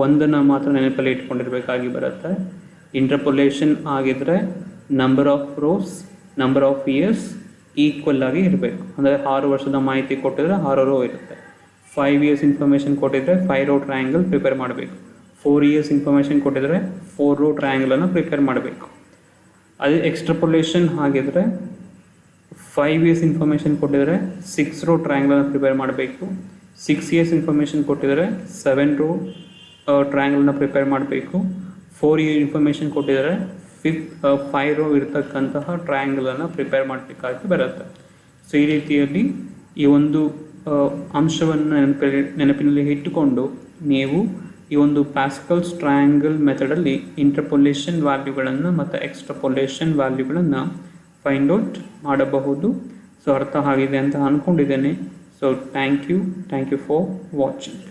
ಒಂದನ್ನು ಮಾತ್ರ ನೆನಪಲ್ಲಿ ಇಟ್ಕೊಂಡಿರಬೇಕಾಗಿ ಬರುತ್ತೆ. ಇಂಟರ್ಪೊಲೇಷನ್ ಆಗಿದ್ರೆ number of rose number of years equal ಆಗಿ ಇರಬೇಕು. ಅಂದರೆ 6 ವರ್ಷದ ಮಾಹಿತಿ ಕೊಟ್ಟಿದ್ರೆ 6 ರೋ ಇರುತ್ತೆ. 5 ಇಯರ್ಸ್ ಇನ್ಫಾರ್ಮೇಷನ್ ಕೊಟ್ಟಿದ್ರೆ 5 ರೋ ಟ್ರಯಾಂಗಲ್ ಪ್ರಿಪೇರ್ ಮಾಡಬೇಕು. 4 ಇಯರ್ಸ್ ಇನ್ಫಾರ್ಮೇಷನ್ ಕೊಟ್ಟಿದ್ರೆ 4 ರೋ ಟ್ರಯಾಂಗಲನ್ನು ಪ್ರಿಪೇರ್ ಮಾಡಬೇಕು. ಅದೇ ಎಕ್ಸ್ಟ್ರಪೊಲೇಷನ್ ಆಗಿದ್ರೆ 5 ಇಯರ್ಸ್ ಇನ್ಫಾರ್ಮೇಷನ್ ಕೊಟ್ಟಿದ್ರೆ 6 ರೋ ಟ್ರಯಾಂಗಲನ್ನು ಪ್ರಿಪೇರ್ ಮಾಡಬೇಕು. 6 ಇಯರ್ಸ್ ಇನ್ಫಾರ್ಮೇಷನ್ ಕೊಟ್ಟಿದ್ರೆ 7 ರೋ ಟ್ರಯಾಂಗಲನ್ನು ಪ್ರಿಪೇರ್ ಮಾಡಬೇಕು. 4 ಇಯರ್ ಇನ್ಫಾರ್ಮೇಷನ್ ಕೊಟ್ಟಿದ್ದಾರೆ 5 ರೋ ಇರತಕ್ಕಂತಹ ಟ್ರಯಾಂಗಲನ್ನು ಪ್ರಿಪೇರ್ ಮಾಡಬೇಕಾಗಿ ಬರುತ್ತೆ. ಸೊ ಈ ರೀತಿಯಲ್ಲಿ ಈ ಒಂದು ಅಂಶವನ್ನು ನೆನಪಿನಲ್ಲಿ ಇಟ್ಟುಕೊಂಡು ನೀವು ಈ ಒಂದು ಪ್ಯಾಸ್ಕಲ್ಸ್ ಟ್ರಯಾಂಗಲ್ ಮೆಥಡಲ್ಲಿ ಇಂಟರ್ಪೊಲೇಷನ್ ವ್ಯಾಲ್ಯೂಗಳನ್ನು ಮತ್ತು ಎಕ್ಸ್ಟ್ರಪೊಲೇಷನ್ ವ್ಯಾಲ್ಯೂಗಳನ್ನು ಫೈಂಡ್ ಔಟ್ ಮಾಡಬಹುದು. ಸೊ ಅರ್ಥ ಆಗಿದೆ ಅಂತ ಅಂದ್ಕೊಂಡಿದ್ದೇನೆ. So thank you for watching.